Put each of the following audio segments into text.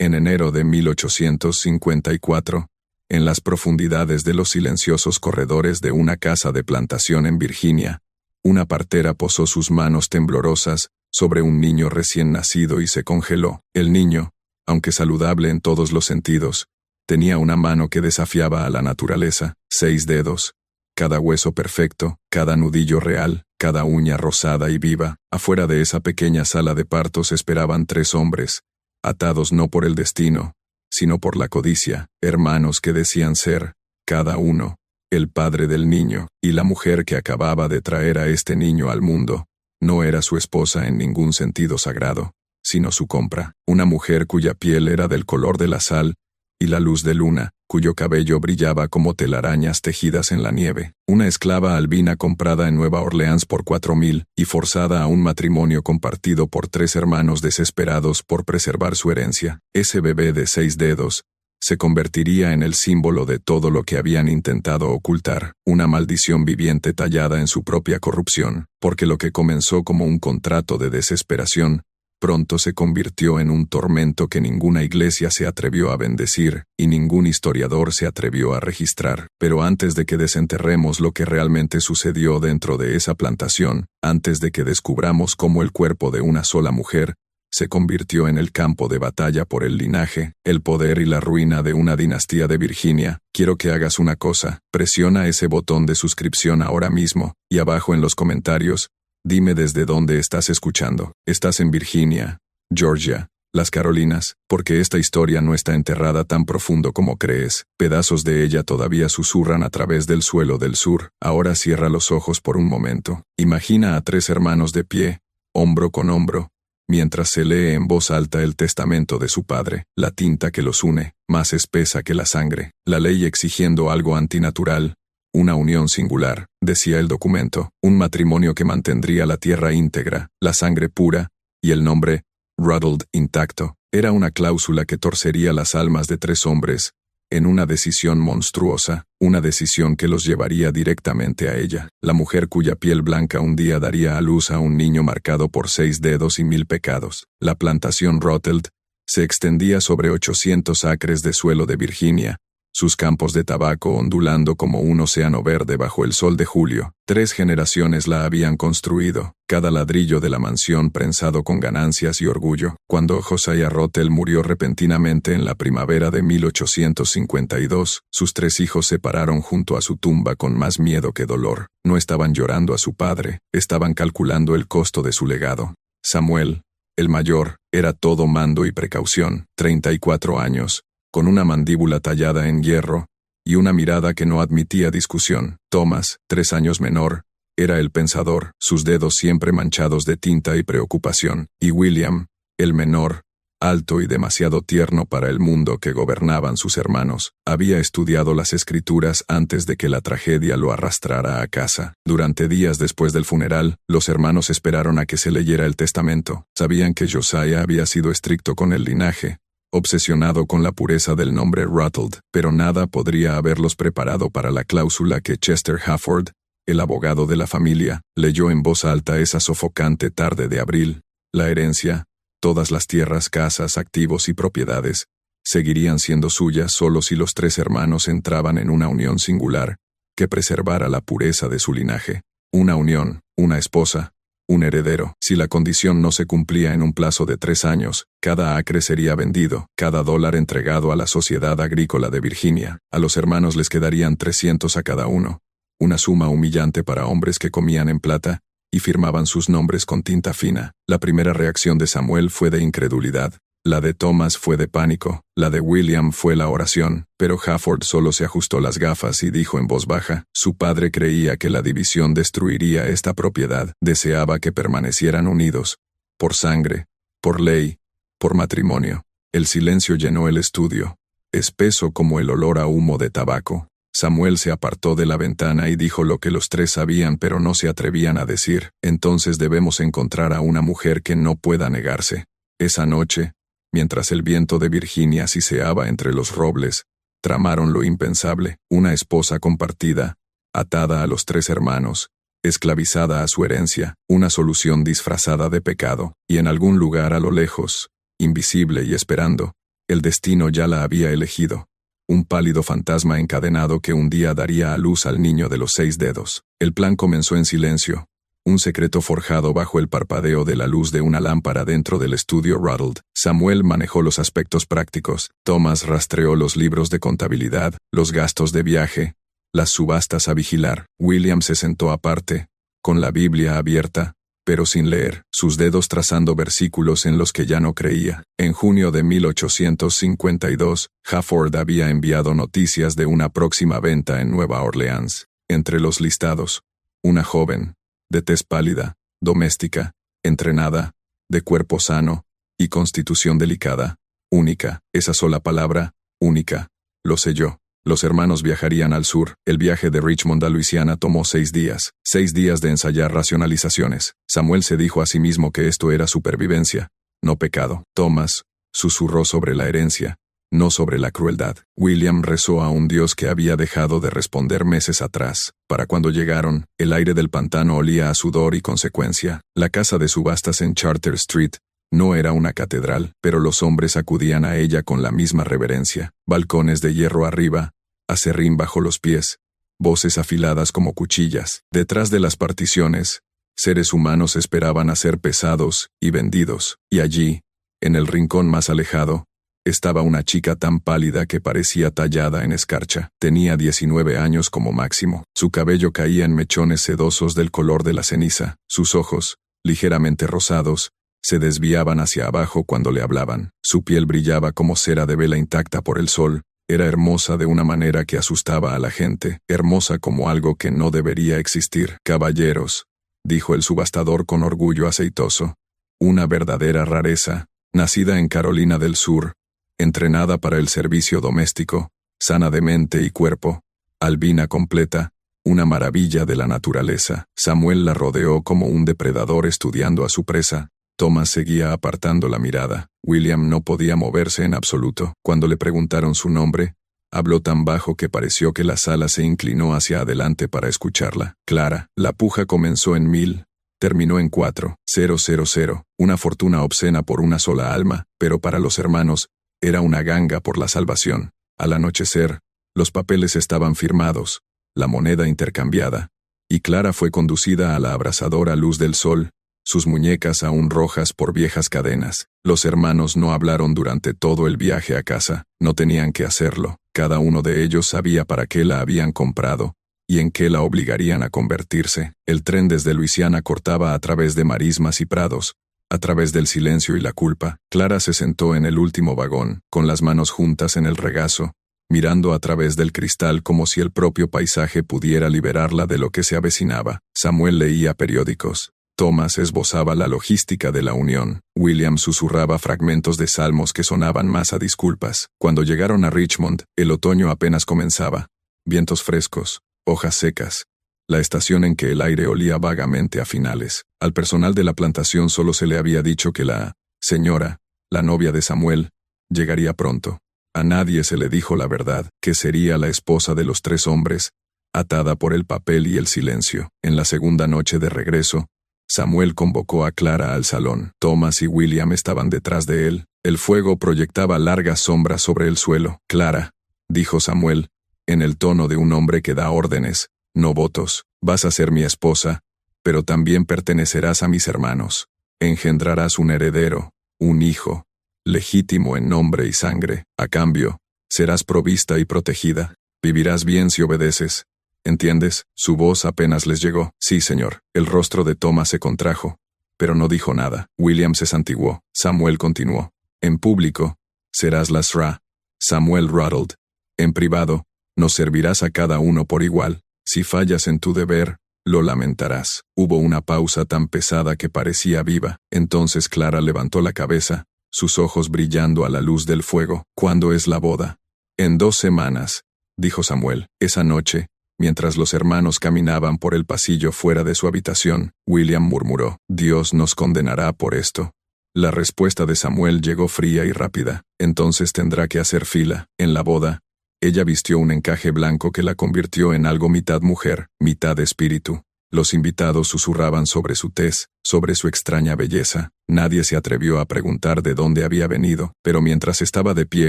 En enero de 1854, en las profundidades de los silenciosos corredores de una casa de plantación en Virginia, una partera posó sus manos temblorosas sobre un niño recién nacido y se congeló. El niño, aunque saludable en todos los sentidos, tenía una mano que desafiaba a la naturaleza, 6 dedos, cada hueso perfecto, cada nudillo real, cada uña rosada y viva. Afuera de esa pequeña sala de partos esperaban 3 hombres, atados no por el destino, sino por la codicia, hermanos que decían ser, cada uno, el padre del niño, y la mujer que acababa de traer a este niño al mundo, no era su esposa en ningún sentido sagrado, sino su compra, una mujer cuya piel era del color de la sal, y la luz de luna, cuyo cabello brillaba como telarañas tejidas en la nieve, una esclava albina comprada en Nueva Orleans por 4,000 y forzada a un matrimonio compartido por 3 hermanos desesperados por preservar su herencia. Ese bebé de 6 dedos se convertiría en el símbolo de todo lo que habían intentado ocultar, una maldición viviente tallada en su propia corrupción, porque lo que comenzó como un contrato de desesperación, pronto se convirtió en un tormento que ninguna iglesia se atrevió a bendecir y ningún historiador se atrevió a registrar. Pero antes de que desenterremos lo que realmente sucedió dentro de esa plantación, antes de que descubramos cómo el cuerpo de una sola mujer se convirtió en el campo de batalla por el linaje, el poder y la ruina de una dinastía de Virginia, quiero que hagas una cosa: presiona ese botón de suscripción ahora mismo, y abajo en los comentarios, dime desde dónde estás escuchando. ¿Estás en Virginia, Georgia, las Carolinas? Porque esta historia no está enterrada tan profundo como crees. Pedazos de ella todavía susurran a través del suelo del sur. Ahora cierra los ojos por un momento. Imagina a 3 hermanos de pie, hombro con hombro, mientras se lee en voz alta el testamento de su padre, la tinta que los une, más espesa que la sangre, la ley exigiendo algo antinatural. Una unión singular, decía el documento, un matrimonio que mantendría la tierra íntegra, la sangre pura, y el nombre, Ruddled, intacto. Era una cláusula que torcería las almas de 3 hombres, en una decisión monstruosa, una decisión que los llevaría directamente a ella, la mujer cuya piel blanca un día daría a luz a un niño marcado por 6 dedos y 1000 pecados. La plantación Ruddled se extendía sobre 800 acres de suelo de Virginia, sus campos de tabaco ondulando como un océano verde bajo el sol de julio. 3 generaciones la habían construido, cada ladrillo de la mansión prensado con ganancias y orgullo. Cuando Josiah Ruddle murió repentinamente en la primavera de 1852, sus 3 hijos se pararon junto a su tumba con más miedo que dolor. No estaban llorando a su padre, estaban calculando el costo de su legado. Samuel, el mayor, era todo mando y precaución, 34 años, con una mandíbula tallada en hierro, y una mirada que no admitía discusión. Thomas, 3 años menor, era el pensador, sus dedos siempre manchados de tinta y preocupación, y William, el menor, alto y demasiado tierno para el mundo que gobernaban sus hermanos, había estudiado las escrituras antes de que la tragedia lo arrastrara a casa. Durante días después del funeral, los hermanos esperaron a que se leyera el testamento. Sabían que Josiah había sido estricto con el linaje, obsesionado con la pureza del nombre Ruddled, pero nada podría haberlos preparado para la cláusula que Chester Hafford, el abogado de la familia, leyó en voz alta esa sofocante tarde de abril. La herencia, todas las tierras, casas, activos y propiedades, seguirían siendo suyas solo si los 3 hermanos entraban en una unión singular, que preservara la pureza de su linaje. Una unión, una esposa, un heredero. Si la condición no se cumplía en un plazo de 3 años, cada acre sería vendido, cada dólar entregado a la Sociedad Agrícola de Virginia. A los hermanos les quedarían 300 a cada uno, una suma humillante para hombres que comían en plata y firmaban sus nombres con tinta fina. La primera reacción de Samuel fue de incredulidad. La de Thomas fue de pánico, la de William fue la oración, pero Hafford solo se ajustó las gafas y dijo en voz baja, su padre creía que la división destruiría esta propiedad, deseaba que permanecieran unidos, por sangre, por ley, por matrimonio. El silencio llenó el estudio, espeso como el olor a humo de tabaco. Samuel se apartó de la ventana y dijo lo que los 3 sabían pero no se atrevían a decir, entonces debemos encontrar a una mujer que no pueda negarse. Esa noche, mientras el viento de Virginia siseaba entre los robles, tramaron lo impensable, una esposa compartida, atada a los 3 hermanos, esclavizada a su herencia, una solución disfrazada de pecado, y en algún lugar a lo lejos, invisible y esperando, El destino ya la había elegido. Un pálido fantasma encadenado que un día daría a luz al niño de los 6 dedos. El plan comenzó en silencio. Un secreto forjado bajo el parpadeo de la luz de una lámpara dentro del estudio Ruddled. Samuel manejó los aspectos prácticos. Thomas rastreó los libros de contabilidad, los gastos de viaje, las subastas a vigilar. William se sentó aparte, con la Biblia abierta, pero sin leer, sus dedos trazando versículos en los que ya no creía. En junio de 1852, Hafford había enviado noticias de una próxima venta en Nueva Orleans. Entre los listados, una joven, de tez pálida, doméstica, entrenada, de cuerpo sano y constitución delicada, única, esa sola palabra, única, lo selló. Los hermanos viajarían al sur. El viaje de Richmond a Luisiana tomó 6 días. 6 días de ensayar racionalizaciones. Samuel se dijo a sí mismo que esto era supervivencia, no pecado. Thomas susurró sobre la herencia, no sobre la crueldad. William rezó a un Dios que había dejado de responder meses atrás. Para cuando llegaron, el aire del pantano olía a sudor y consecuencia. La casa de subastas en Charter Street no era una catedral, pero los hombres acudían a ella con la misma reverencia. Balcones de hierro arriba, acerrín bajo los pies, voces afiladas como cuchillas. Detrás de las particiones, seres humanos esperaban a ser pesados y vendidos. Y allí, en el rincón más alejado, estaba una chica tan pálida que parecía tallada en escarcha. Tenía 19 años como máximo. Su cabello caía en mechones sedosos del color de la ceniza. Sus ojos, ligeramente rosados, se desviaban hacia abajo cuando le hablaban. Su piel brillaba como cera de vela intacta por el sol. Era hermosa de una manera que asustaba a la gente, hermosa como algo que no debería existir. «Caballeros», dijo el subastador con orgullo aceitoso, «una verdadera rareza, nacida en Carolina del Sur, entrenada para el servicio doméstico, sana de mente y cuerpo, albina completa, una maravilla de la naturaleza». Samuel la rodeó como un depredador estudiando a su presa. Thomas seguía apartando la mirada. William no podía moverse en absoluto. Cuando le preguntaron su nombre, habló tan bajo que pareció que la sala se inclinó hacia adelante para escucharla. Clara. La puja comenzó en 1000, terminó en 4,000. Una fortuna obscena por una sola alma, pero para los hermanos, era una ganga por la salvación. Al anochecer, los papeles estaban firmados, la moneda intercambiada, y Clara fue conducida a la abrasadora luz del sol, sus muñecas aún rojas por viejas cadenas. Los hermanos no hablaron durante todo el viaje a casa. No tenían que hacerlo. Cada uno de ellos sabía para qué la habían comprado y en qué la obligarían a convertirse. El tren desde Luisiana cortaba a través de marismas y prados, a través del silencio y la culpa. Clara se sentó en el último vagón, con las manos juntas en el regazo, mirando a través del cristal como si el propio paisaje pudiera liberarla de lo que se avecinaba. Samuel leía periódicos. Thomas esbozaba la logística de la unión. William susurraba fragmentos de salmos que sonaban más a disculpas. Cuando llegaron a Richmond, el otoño apenas comenzaba. Vientos frescos, hojas secas. La estación en que el aire olía vagamente a finales. Al personal de la plantación solo se le había dicho que la señora, la novia de Samuel, llegaría pronto. A nadie se le dijo la verdad, que sería la esposa de los 3 hombres, atada por el papel y el silencio. En la segunda noche de regreso, Samuel convocó a Clara al salón. Thomas y William estaban detrás de él. El fuego proyectaba largas sombras sobre el suelo. «Clara», dijo Samuel, en el tono de un hombre que da órdenes, no votos, «vas a ser mi esposa, pero también pertenecerás a mis hermanos. Engendrarás un heredero, un hijo, legítimo en nombre y sangre. A cambio, serás provista y protegida. Vivirás bien si obedeces. ¿Entiendes?». Su voz apenas les llegó. «Sí, señor». El rostro de Thomas se contrajo, pero no dijo nada. William se santiguó. Samuel continuó. «En público, serás la Sra. Samuel Ruddled. En privado, nos servirás a cada uno por igual. Si fallas en tu deber, lo lamentarás». Hubo una pausa tan pesada que parecía viva. Entonces Clara levantó la cabeza, sus ojos brillando a la luz del fuego. «¿Cuándo es la boda?» «En 2 semanas», dijo Samuel. Esa noche, mientras los hermanos caminaban por el pasillo fuera de su habitación, William murmuró: «Dios nos condenará por esto». La respuesta de Samuel llegó fría y rápida. «Entonces tendrá que hacer fila». En la boda, ella vistió un encaje blanco que la convirtió en algo mitad mujer, mitad espíritu. Los invitados susurraban sobre su tez, sobre su extraña belleza. Nadie se atrevió a preguntar de dónde había venido, pero mientras estaba de pie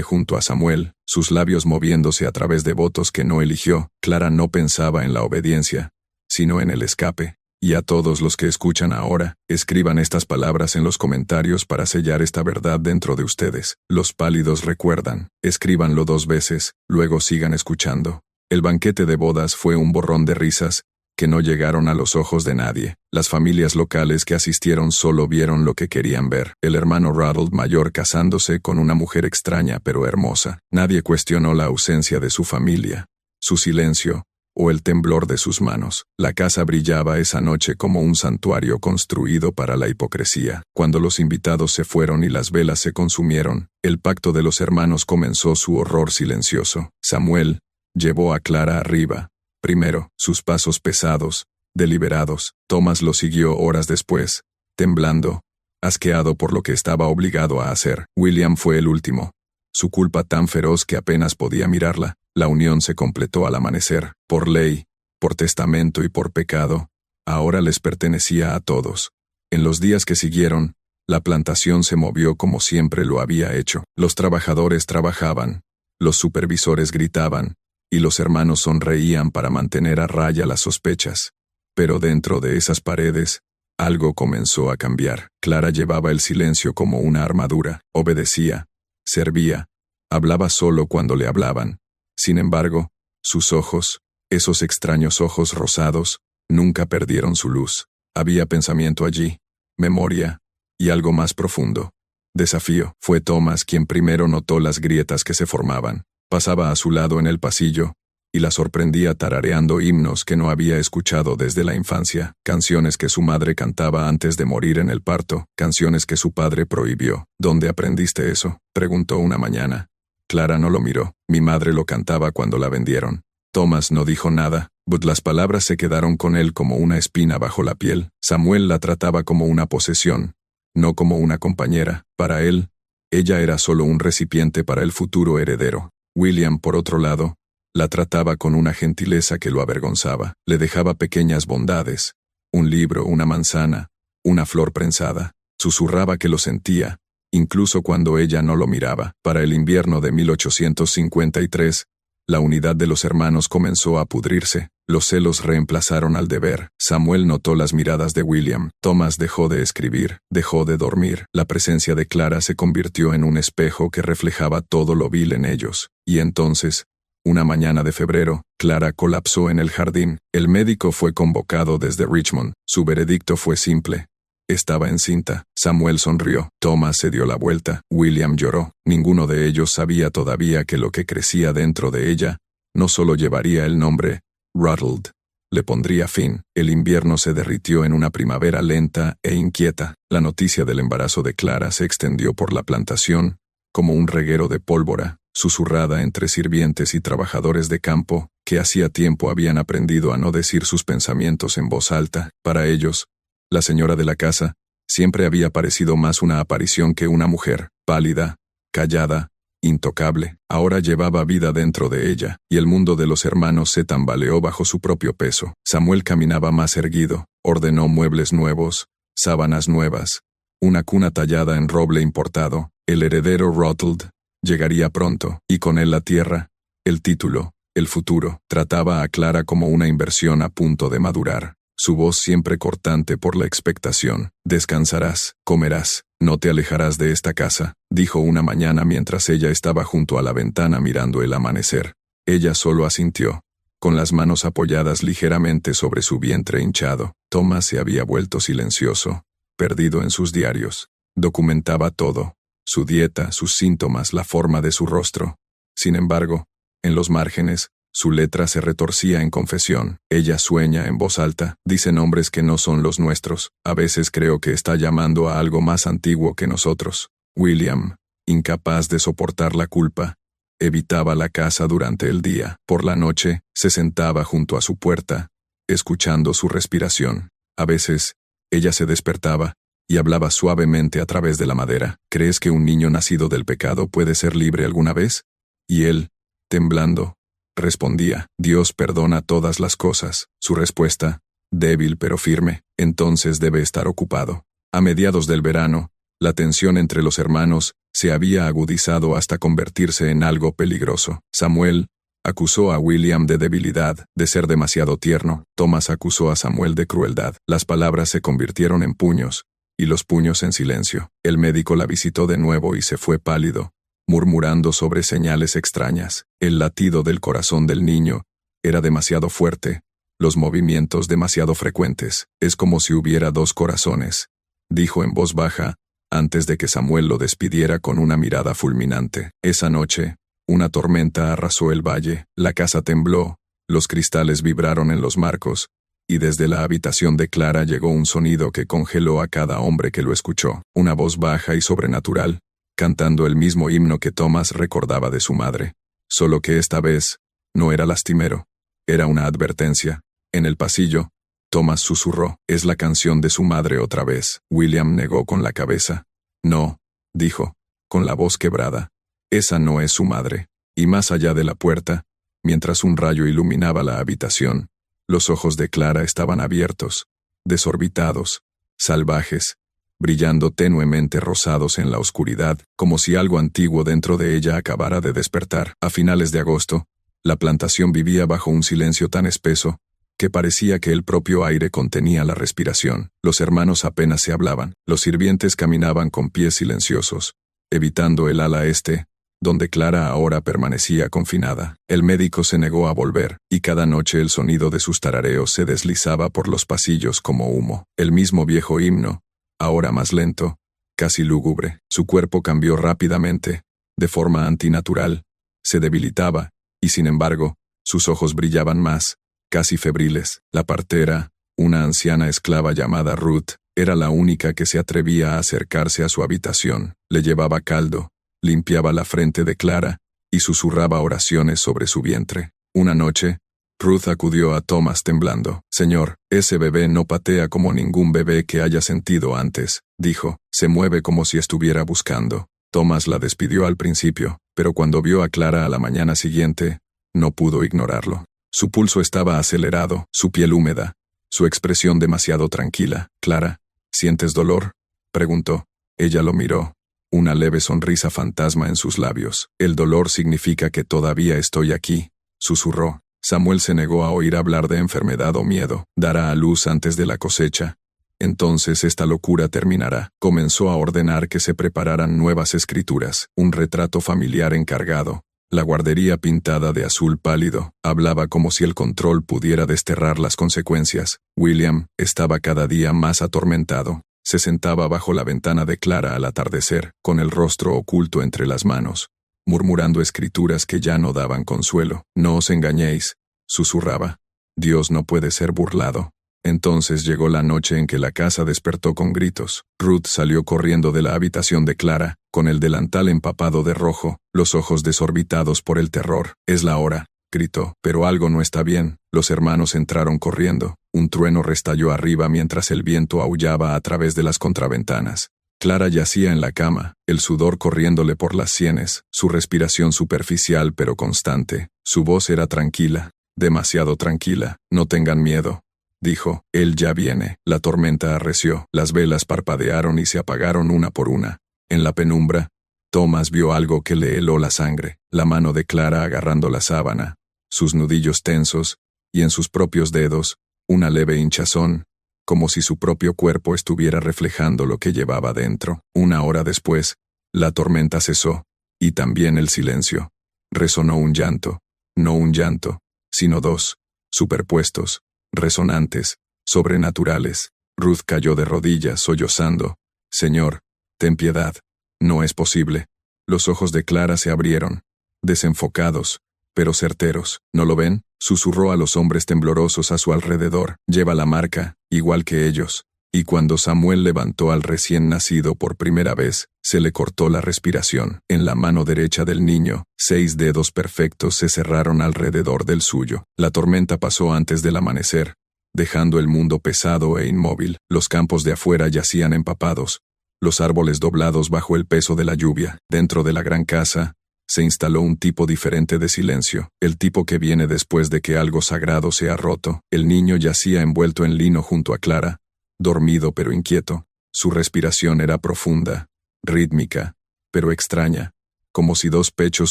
junto a Samuel, sus labios moviéndose a través de votos que no eligió, Clara no pensaba en la obediencia, sino en el escape. Y a todos los que escuchan ahora, escriban estas palabras en los comentarios para sellar esta verdad dentro de ustedes. Los pálidos recuerdan, escríbanlo 2 veces, luego sigan escuchando. El banquete de bodas fue un borrón de risas, que no llegaron a los ojos de nadie. Las familias locales que asistieron solo vieron lo que querían ver. El hermano Rattled mayor casándose con una mujer extraña pero hermosa. Nadie cuestionó la ausencia de su familia, su silencio, o el temblor de sus manos. La casa brillaba esa noche como un santuario construido para la hipocresía. Cuando los invitados se fueron y las velas se consumieron, el pacto de los hermanos comenzó su horror silencioso. Samuel llevó a Clara arriba. Primero, sus pasos pesados, deliberados. Thomas lo siguió horas después, temblando, asqueado por lo que estaba obligado a hacer. William fue el último. Su culpa tan feroz que apenas podía mirarla. La unión se completó al amanecer. Por ley, por testamento y por pecado, ahora les pertenecía a todos. En los días que siguieron, la plantación se movió como siempre lo había hecho. Los trabajadores trabajaban, los supervisores gritaban, y los hermanos sonreían para mantener a raya las sospechas. Pero dentro de esas paredes, algo comenzó a cambiar. Clara llevaba el silencio como una armadura, obedecía, servía, hablaba solo cuando le hablaban. Sin embargo, sus ojos, esos extraños ojos rosados, nunca perdieron su luz. Había pensamiento allí, memoria, y algo más profundo. Desafío. Fue Thomas quien primero notó las grietas que se formaban. Pasaba a su lado en el pasillo, y la sorprendía tarareando himnos que no había escuchado desde la infancia, canciones que su madre cantaba antes de morir en el parto, canciones que su padre prohibió. ¿Dónde aprendiste eso?, preguntó una mañana. Clara no lo miró. Mi madre lo cantaba cuando la vendieron. Thomas no dijo nada, but las palabras se quedaron con él como una espina bajo la piel. Samuel la trataba como una posesión, no como una compañera. Para él, ella era solo un recipiente para el futuro heredero. William, por otro lado, la trataba con una gentileza que lo avergonzaba. Le dejaba pequeñas bondades, un libro, una manzana, una flor prensada. Susurraba que lo sentía, incluso cuando ella no lo miraba. Para el invierno de 1853, la unidad de los hermanos comenzó a pudrirse. Los celos reemplazaron al deber. Samuel notó las miradas de William. Thomas dejó de escribir, dejó de dormir. La presencia de Clara se convirtió en un espejo que reflejaba todo lo vil en ellos. Y entonces, una mañana de febrero, Clara colapsó en el jardín. El médico fue convocado desde Richmond. Su veredicto fue simple. Estaba encinta. Samuel sonrió. Thomas se dio la vuelta. William lloró. Ninguno de ellos sabía todavía que lo que crecía dentro de ella no solo llevaría el nombre Rattled, le pondría fin. El invierno se derritió en una primavera lenta e inquieta. La noticia del embarazo de Clara se extendió por la plantación, como un reguero de pólvora, susurrada entre sirvientes y trabajadores de campo, que hacía tiempo habían aprendido a no decir sus pensamientos en voz alta. Para ellos, la señora de la casa siempre había parecido más una aparición que una mujer, pálida, callada, intocable. Ahora llevaba vida dentro de ella, y el mundo de los hermanos se tambaleó bajo su propio peso. Samuel caminaba más erguido, ordenó muebles nuevos, sábanas nuevas, una cuna tallada en roble importado. El heredero Rattled llegaría pronto, y con él la tierra, el título, el futuro. Trataba a Clara como una inversión a punto de madurar. Su voz siempre cortante por la expectación. Descansarás, comerás, no te alejarás de esta casa, dijo una mañana mientras ella estaba junto a la ventana mirando el amanecer. Ella solo asintió, con las manos apoyadas ligeramente sobre su vientre hinchado. Thomas se había vuelto silencioso, perdido en sus diarios. Documentaba todo, su dieta, sus síntomas, la forma de su rostro. Sin embargo, en los márgenes, su letra se retorcía en confesión. Ella sueña en voz alta, dice nombres que no son los nuestros. A veces creo que está llamando a algo más antiguo que nosotros. William, incapaz de soportar la culpa, evitaba la casa durante el día. Por la noche, se sentaba junto a su puerta, escuchando su respiración. A veces, ella se despertaba y hablaba suavemente a través de la madera. ¿Crees que un niño nacido del pecado puede ser libre alguna vez? Y él, temblando, respondía, Dios perdona todas las cosas. Su respuesta, débil pero firme, entonces debe estar ocupado. A mediados del verano, la tensión entre los hermanos se había agudizado hasta convertirse en algo peligroso. Samuel acusó a William de debilidad, de ser demasiado tierno. Thomas acusó a Samuel de crueldad. Las palabras se convirtieron en puños, y los puños en silencio. El médico la visitó de nuevo y se fue pálido, murmurando sobre señales extrañas. El latido del corazón del niño era demasiado fuerte, los movimientos demasiado frecuentes. Es como si hubiera dos corazones, dijo en voz baja, antes de que Samuel lo despidiera con una mirada fulminante. Esa noche, una tormenta arrasó el valle, la casa tembló, los cristales vibraron en los marcos, y desde la habitación de Clara llegó un sonido que congeló a cada hombre que lo escuchó. Una voz baja y sobrenatural, cantando el mismo himno que Thomas recordaba de su madre. Solo que esta vez, no era lastimero, era una advertencia. En el pasillo, Thomas susurró, «Es la canción de su madre otra vez». William negó con la cabeza. «No», dijo, con la voz quebrada, «esa no es su madre». Y más allá de la puerta, mientras un rayo iluminaba la habitación, los ojos de Clara estaban abiertos, desorbitados, salvajes, brillando tenuemente rosados en la oscuridad, como si algo antiguo dentro de ella acabara de despertar. A finales de agosto, la plantación vivía bajo un silencio tan espeso que parecía que el propio aire contenía la respiración. Los hermanos apenas se hablaban. Los sirvientes caminaban con pies silenciosos, evitando el ala este, donde Clara ahora permanecía confinada. El médico se negó a volver, y cada noche el sonido de sus tarareos se deslizaba por los pasillos como humo. El mismo viejo himno, ahora más lento, casi lúgubre. Su cuerpo cambió rápidamente, de forma antinatural, se debilitaba, y sin embargo, sus ojos brillaban más, casi febriles. La partera, una anciana esclava llamada Ruth, era la única que se atrevía a acercarse a su habitación. Le llevaba caldo, limpiaba la frente de Clara, y susurraba oraciones sobre su vientre. Una noche, Ruth acudió a Thomas temblando. «Señor, ese bebé no patea como ningún bebé que haya sentido antes», dijo. «Se mueve como si estuviera buscando». Thomas la despidió al principio, pero cuando vio a Clara a la mañana siguiente, no pudo ignorarlo. Su pulso estaba acelerado, su piel húmeda, su expresión demasiado tranquila. «Clara, ¿sientes dolor?», preguntó. Ella lo miró, una leve sonrisa fantasma en sus labios. «El dolor significa que todavía estoy aquí», susurró. Samuel se negó a oír hablar de enfermedad o miedo. «Dará a luz antes de la cosecha. Entonces esta locura terminará». Comenzó a ordenar que se prepararan nuevas escrituras, un retrato familiar encargado, la guardería pintada de azul pálido. Hablaba como si el control pudiera desterrar las consecuencias. William estaba cada día más atormentado. Se sentaba bajo la ventana de Clara al atardecer, con el rostro oculto entre las manos, murmurando escrituras que ya no daban consuelo. «No os engañéis», susurraba. «Dios no puede ser burlado». Entonces llegó la noche en que la casa despertó con gritos. Ruth salió corriendo de la habitación de Clara, con el delantal empapado de rojo, los ojos desorbitados por el terror. «Es la hora», gritó. «Pero algo no está bien». Los hermanos entraron corriendo. Un trueno restalló arriba mientras el viento aullaba a través de las contraventanas. Clara yacía en la cama, el sudor corriéndole por las sienes, su respiración superficial pero constante. Su voz era tranquila, demasiado tranquila. «No tengan miedo», dijo. «Él ya viene». La tormenta arreció, las velas parpadearon y se apagaron una por una. En la penumbra, Thomas vio algo que le heló la sangre, la mano de Clara agarrando la sábana, sus nudillos tensos, y en sus propios dedos, una leve hinchazón, como si su propio cuerpo estuviera reflejando lo que llevaba dentro. Una hora después, la tormenta cesó, y también el silencio. Resonó un llanto, no un llanto, sino dos, superpuestos, resonantes, sobrenaturales. Ruth cayó de rodillas, sollozando. «Señor, ten piedad. No es posible». Los ojos de Clara se abrieron, desenfocados, pero certeros. «¿No lo ven?», susurró a los hombres temblorosos a su alrededor. «Lleva la marca, igual que ellos». Y cuando Samuel levantó al recién nacido por primera vez, se le cortó la respiración. En la mano derecha del niño, 6 dedos perfectos se cerraron alrededor del suyo. La tormenta pasó antes del amanecer, dejando el mundo pesado e inmóvil. Los campos de afuera yacían empapados, los árboles doblados bajo el peso de la lluvia. Dentro de la gran casa, se instaló un tipo diferente de silencio, el tipo que viene después de que algo sagrado se ha roto. El niño yacía envuelto en lino junto a Clara, dormido pero inquieto. Su respiración era profunda, rítmica, pero extraña, como si dos pechos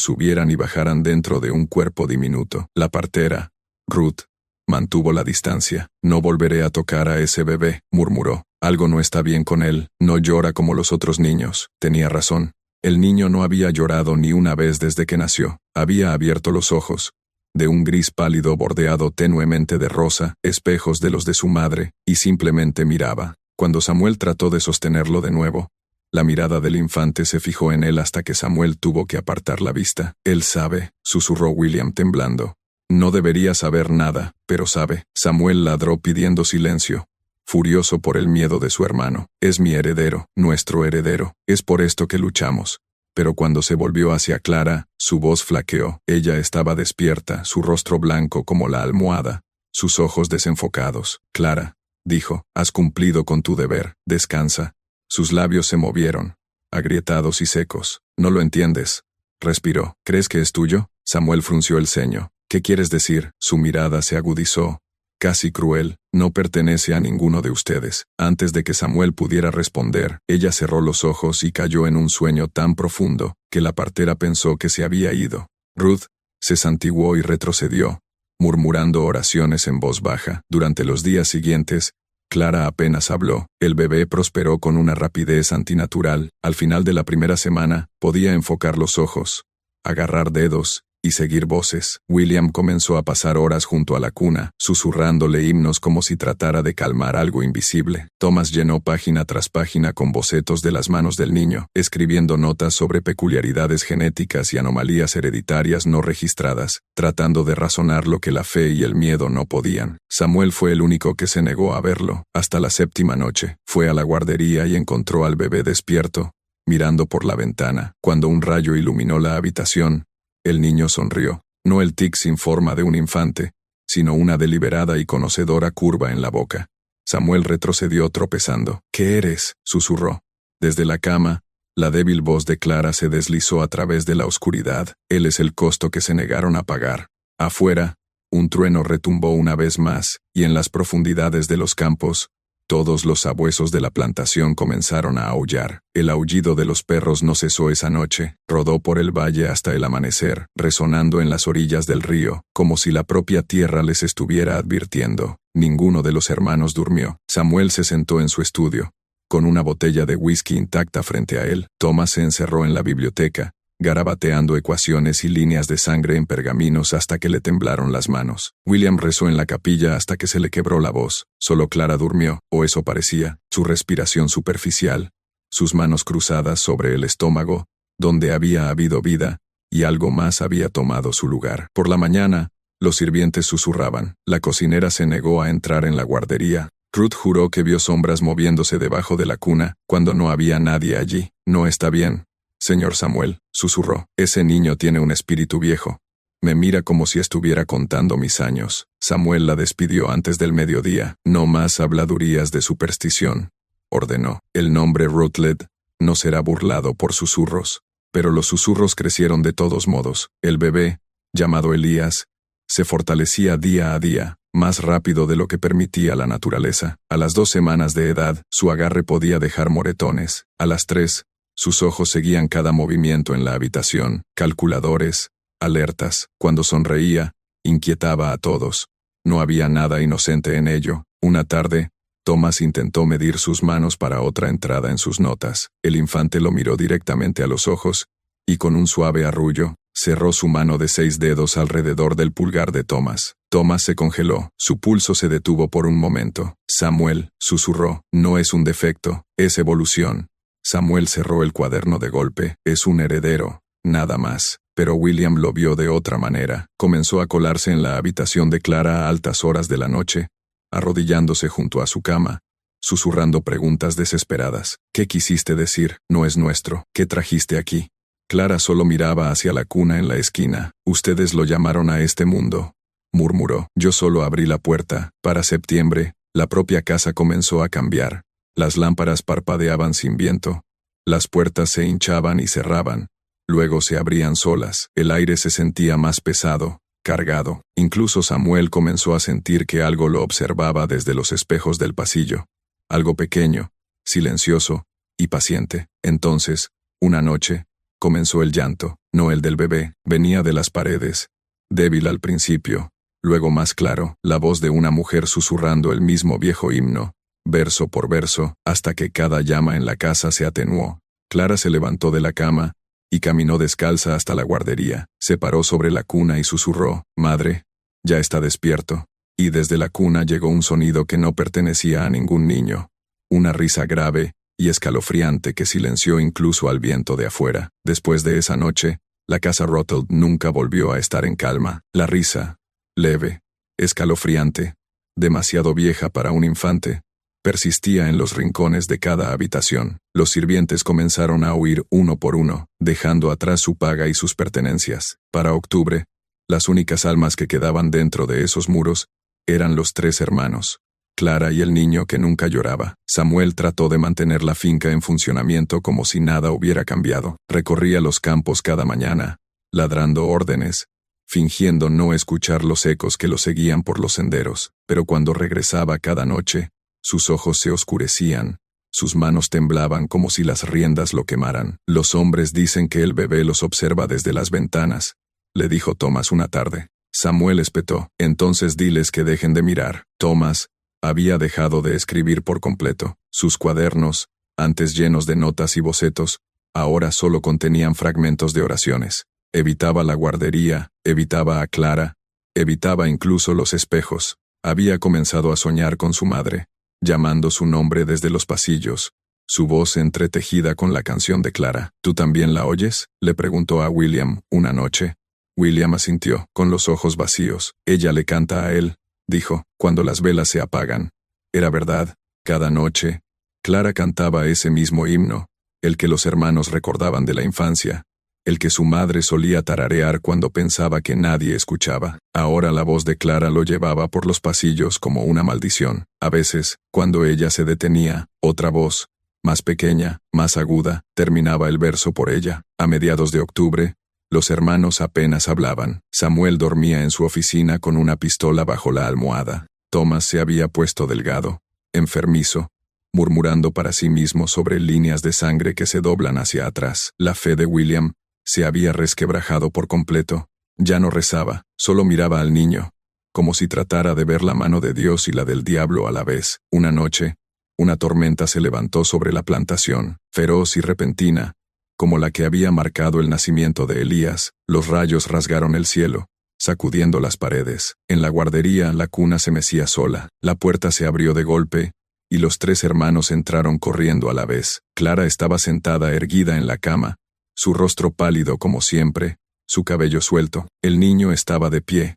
subieran y bajaran dentro de un cuerpo diminuto. La partera, Ruth, mantuvo la distancia. «No volveré a tocar a ese bebé», murmuró. «Algo no está bien con él, no llora como los otros niños». Tenía razón. El niño no había llorado ni una vez desde que nació. Había abierto los ojos, de un gris pálido bordeado tenuemente de rosa, espejos de los de su madre, y simplemente miraba. Cuando Samuel trató de sostenerlo de nuevo, la mirada del infante se fijó en él hasta que Samuel tuvo que apartar la vista. «Él sabe», susurró William temblando. «No debería saber nada, pero sabe». Samuel ladró pidiendo silencio, furioso por el miedo de su hermano. «Es mi heredero, nuestro heredero. Es por esto que luchamos». Pero cuando se volvió hacia Clara, su voz flaqueó. Ella estaba despierta, su rostro blanco como la almohada, sus ojos desenfocados. «Clara», dijo, «has cumplido con tu deber. Descansa». Sus labios se movieron, agrietados y secos. «No lo entiendes», respiró. «¿Crees que es tuyo?» Samuel frunció el ceño. «¿Qué quieres decir?» Su mirada se agudizó, casi cruel. «No pertenece a ninguno de ustedes». Antes de que Samuel pudiera responder, ella cerró los ojos y cayó en un sueño tan profundo que la partera pensó que se había ido. Ruth se santiguó y retrocedió, murmurando oraciones en voz baja. Durante los días siguientes, Clara apenas habló. El bebé prosperó con una rapidez antinatural. Al final de la primera semana, podía enfocar los ojos, agarrar dedos y seguir voces. William comenzó a pasar horas junto a la cuna, susurrándole himnos como si tratara de calmar algo invisible. Thomas llenó página tras página con bocetos de las manos del niño, escribiendo notas sobre peculiaridades genéticas y anomalías hereditarias no registradas, tratando de razonar lo que la fe y el miedo no podían. Samuel fue el único que se negó a verlo. Hasta la séptima noche, fue a la guardería y encontró al bebé despierto, mirando por la ventana. Cuando un rayo iluminó la habitación, el niño sonrió. No el tic sin forma de un infante, sino una deliberada y conocedora curva en la boca. Samuel retrocedió tropezando. «¿Qué eres?», susurró. Desde la cama, la débil voz de Clara se deslizó a través de la oscuridad. «Él es el costo que se negaron a pagar». Afuera, un trueno retumbó una vez más, y en las profundidades de los campos, todos los sabuesos de la plantación comenzaron a aullar. El aullido de los perros no cesó esa noche, rodó por el valle hasta el amanecer, resonando en las orillas del río, como si la propia tierra les estuviera advirtiendo. Ninguno de los hermanos durmió. Samuel se sentó en su estudio, con una botella de whisky intacta frente a él. Thomas se encerró en la biblioteca, garabateando ecuaciones y líneas de sangre en pergaminos hasta que le temblaron las manos. William rezó en la capilla hasta que se le quebró la voz. Solo Clara durmió, o eso parecía, su respiración superficial, sus manos cruzadas sobre el estómago, donde había habido vida, y algo más había tomado su lugar. Por la mañana, los sirvientes susurraban. La cocinera se negó a entrar en la guardería. Ruth juró que vio sombras moviéndose debajo de la cuna, cuando no había nadie allí. «No está bien, señor Samuel», susurró. «Ese niño tiene un espíritu viejo. Me mira como si estuviera contando mis años». Samuel la despidió antes del mediodía. «No más habladurías de superstición», ordenó. «El nombre Rutledge no será burlado por susurros». Pero los susurros crecieron de todos modos. El bebé, llamado Elías, se fortalecía día a día, más rápido de lo que permitía la naturaleza. A las 2 semanas de edad, su agarre podía dejar moretones. A las 3, sus ojos seguían cada movimiento en la habitación, calculadores, alertas. Cuando sonreía, inquietaba a todos. No había nada inocente en ello. Una tarde, Thomas intentó medir sus manos para otra entrada en sus notas. El infante lo miró directamente a los ojos, y con un suave arrullo, cerró su mano de 6 dedos alrededor del pulgar de Thomas. Thomas se congeló. Su pulso se detuvo por un momento. «Samuel», susurró, «no es un defecto, es evolución». Samuel cerró el cuaderno de golpe. «Es un heredero, nada más». Pero William lo vio de otra manera. Comenzó a colarse en la habitación de Clara a altas horas de la noche, arrodillándose junto a su cama, susurrando preguntas desesperadas. «¿Qué quisiste decir? No es nuestro. ¿Qué trajiste aquí?» Clara solo miraba hacia la cuna en la esquina. «Ustedes lo llamaron a este mundo», murmuró. «Yo solo abrí la puerta». Para septiembre, la propia casa comenzó a cambiar. Las lámparas parpadeaban sin viento. Las puertas se hinchaban y cerraban. luego se abrían solas. El aire se sentía más pesado, cargado. Incluso Samuel comenzó a sentir que algo lo observaba desde los espejos del pasillo. Algo pequeño, silencioso y paciente. Entonces, una noche, comenzó el llanto. No el del bebé, venía de las paredes. Débil al principio, luego más claro, la voz de una mujer susurrando el mismo viejo himno, verso por verso, hasta que cada llama en la casa se atenuó. Clara se levantó de la cama y caminó descalza hasta la guardería. Se paró sobre la cuna y susurró, «Madre, ya está despierto». Y desde la cuna llegó un sonido que no pertenecía a ningún niño. Una risa grave y escalofriante que silenció incluso al viento de afuera. Después de esa noche, la casa Rothschild nunca volvió a estar en calma. La risa, leve, escalofriante, demasiado vieja para un infante, persistía en los rincones de cada habitación. Los sirvientes comenzaron a huir uno por uno, dejando atrás su paga y sus pertenencias. Para octubre, las únicas almas que quedaban dentro de esos muros eran los 3 hermanos, Clara y el niño que nunca lloraba. Samuel trató de mantener la finca en funcionamiento como si nada hubiera cambiado. Recorría los campos cada mañana, ladrando órdenes, fingiendo no escuchar los ecos que lo seguían por los senderos. Pero cuando regresaba cada noche, sus ojos se oscurecían, sus manos temblaban como si las riendas lo quemaran. «Los hombres dicen que el bebé los observa desde las ventanas», le dijo Thomas una tarde. Samuel espetó. «Entonces diles que dejen de mirar». Thomas había dejado de escribir por completo. Sus cuadernos, antes llenos de notas y bocetos, ahora solo contenían fragmentos de oraciones. Evitaba la guardería, evitaba a Clara, evitaba incluso los espejos. Había comenzado a soñar con su madre, llamando su nombre desde los pasillos, su voz entretejida con la canción de Clara. «¿Tú también la oyes?», le preguntó a William una noche. William asintió, con los ojos vacíos. «Ella le canta a él», dijo, «cuando las velas se apagan». Era verdad, cada noche, Clara cantaba ese mismo himno, el que los hermanos recordaban de la infancia, el que su madre solía tararear cuando pensaba que nadie escuchaba. Ahora la voz de Clara lo llevaba por los pasillos como una maldición. A veces, cuando ella se detenía, otra voz, más pequeña, más aguda, terminaba el verso por ella. A mediados de octubre, los hermanos apenas hablaban. Samuel dormía en su oficina con una pistola bajo la almohada. Thomas se había puesto delgado, enfermizo, murmurando para sí mismo sobre líneas de sangre que se doblan hacia atrás. La fe de William se había resquebrajado por completo. Ya no rezaba, solo miraba al niño, como si tratara de ver la mano de Dios y la del diablo a la vez. Una noche, una tormenta se levantó sobre la plantación, feroz y repentina, como la que había marcado el nacimiento de Elías. Los rayos rasgaron el cielo, sacudiendo las paredes. En la guardería la cuna se mecía sola. La puerta se abrió de golpe, y los 3 hermanos entraron corriendo a la vez. Clara estaba sentada erguida en la cama, su rostro pálido como siempre, su cabello suelto. El niño estaba de pie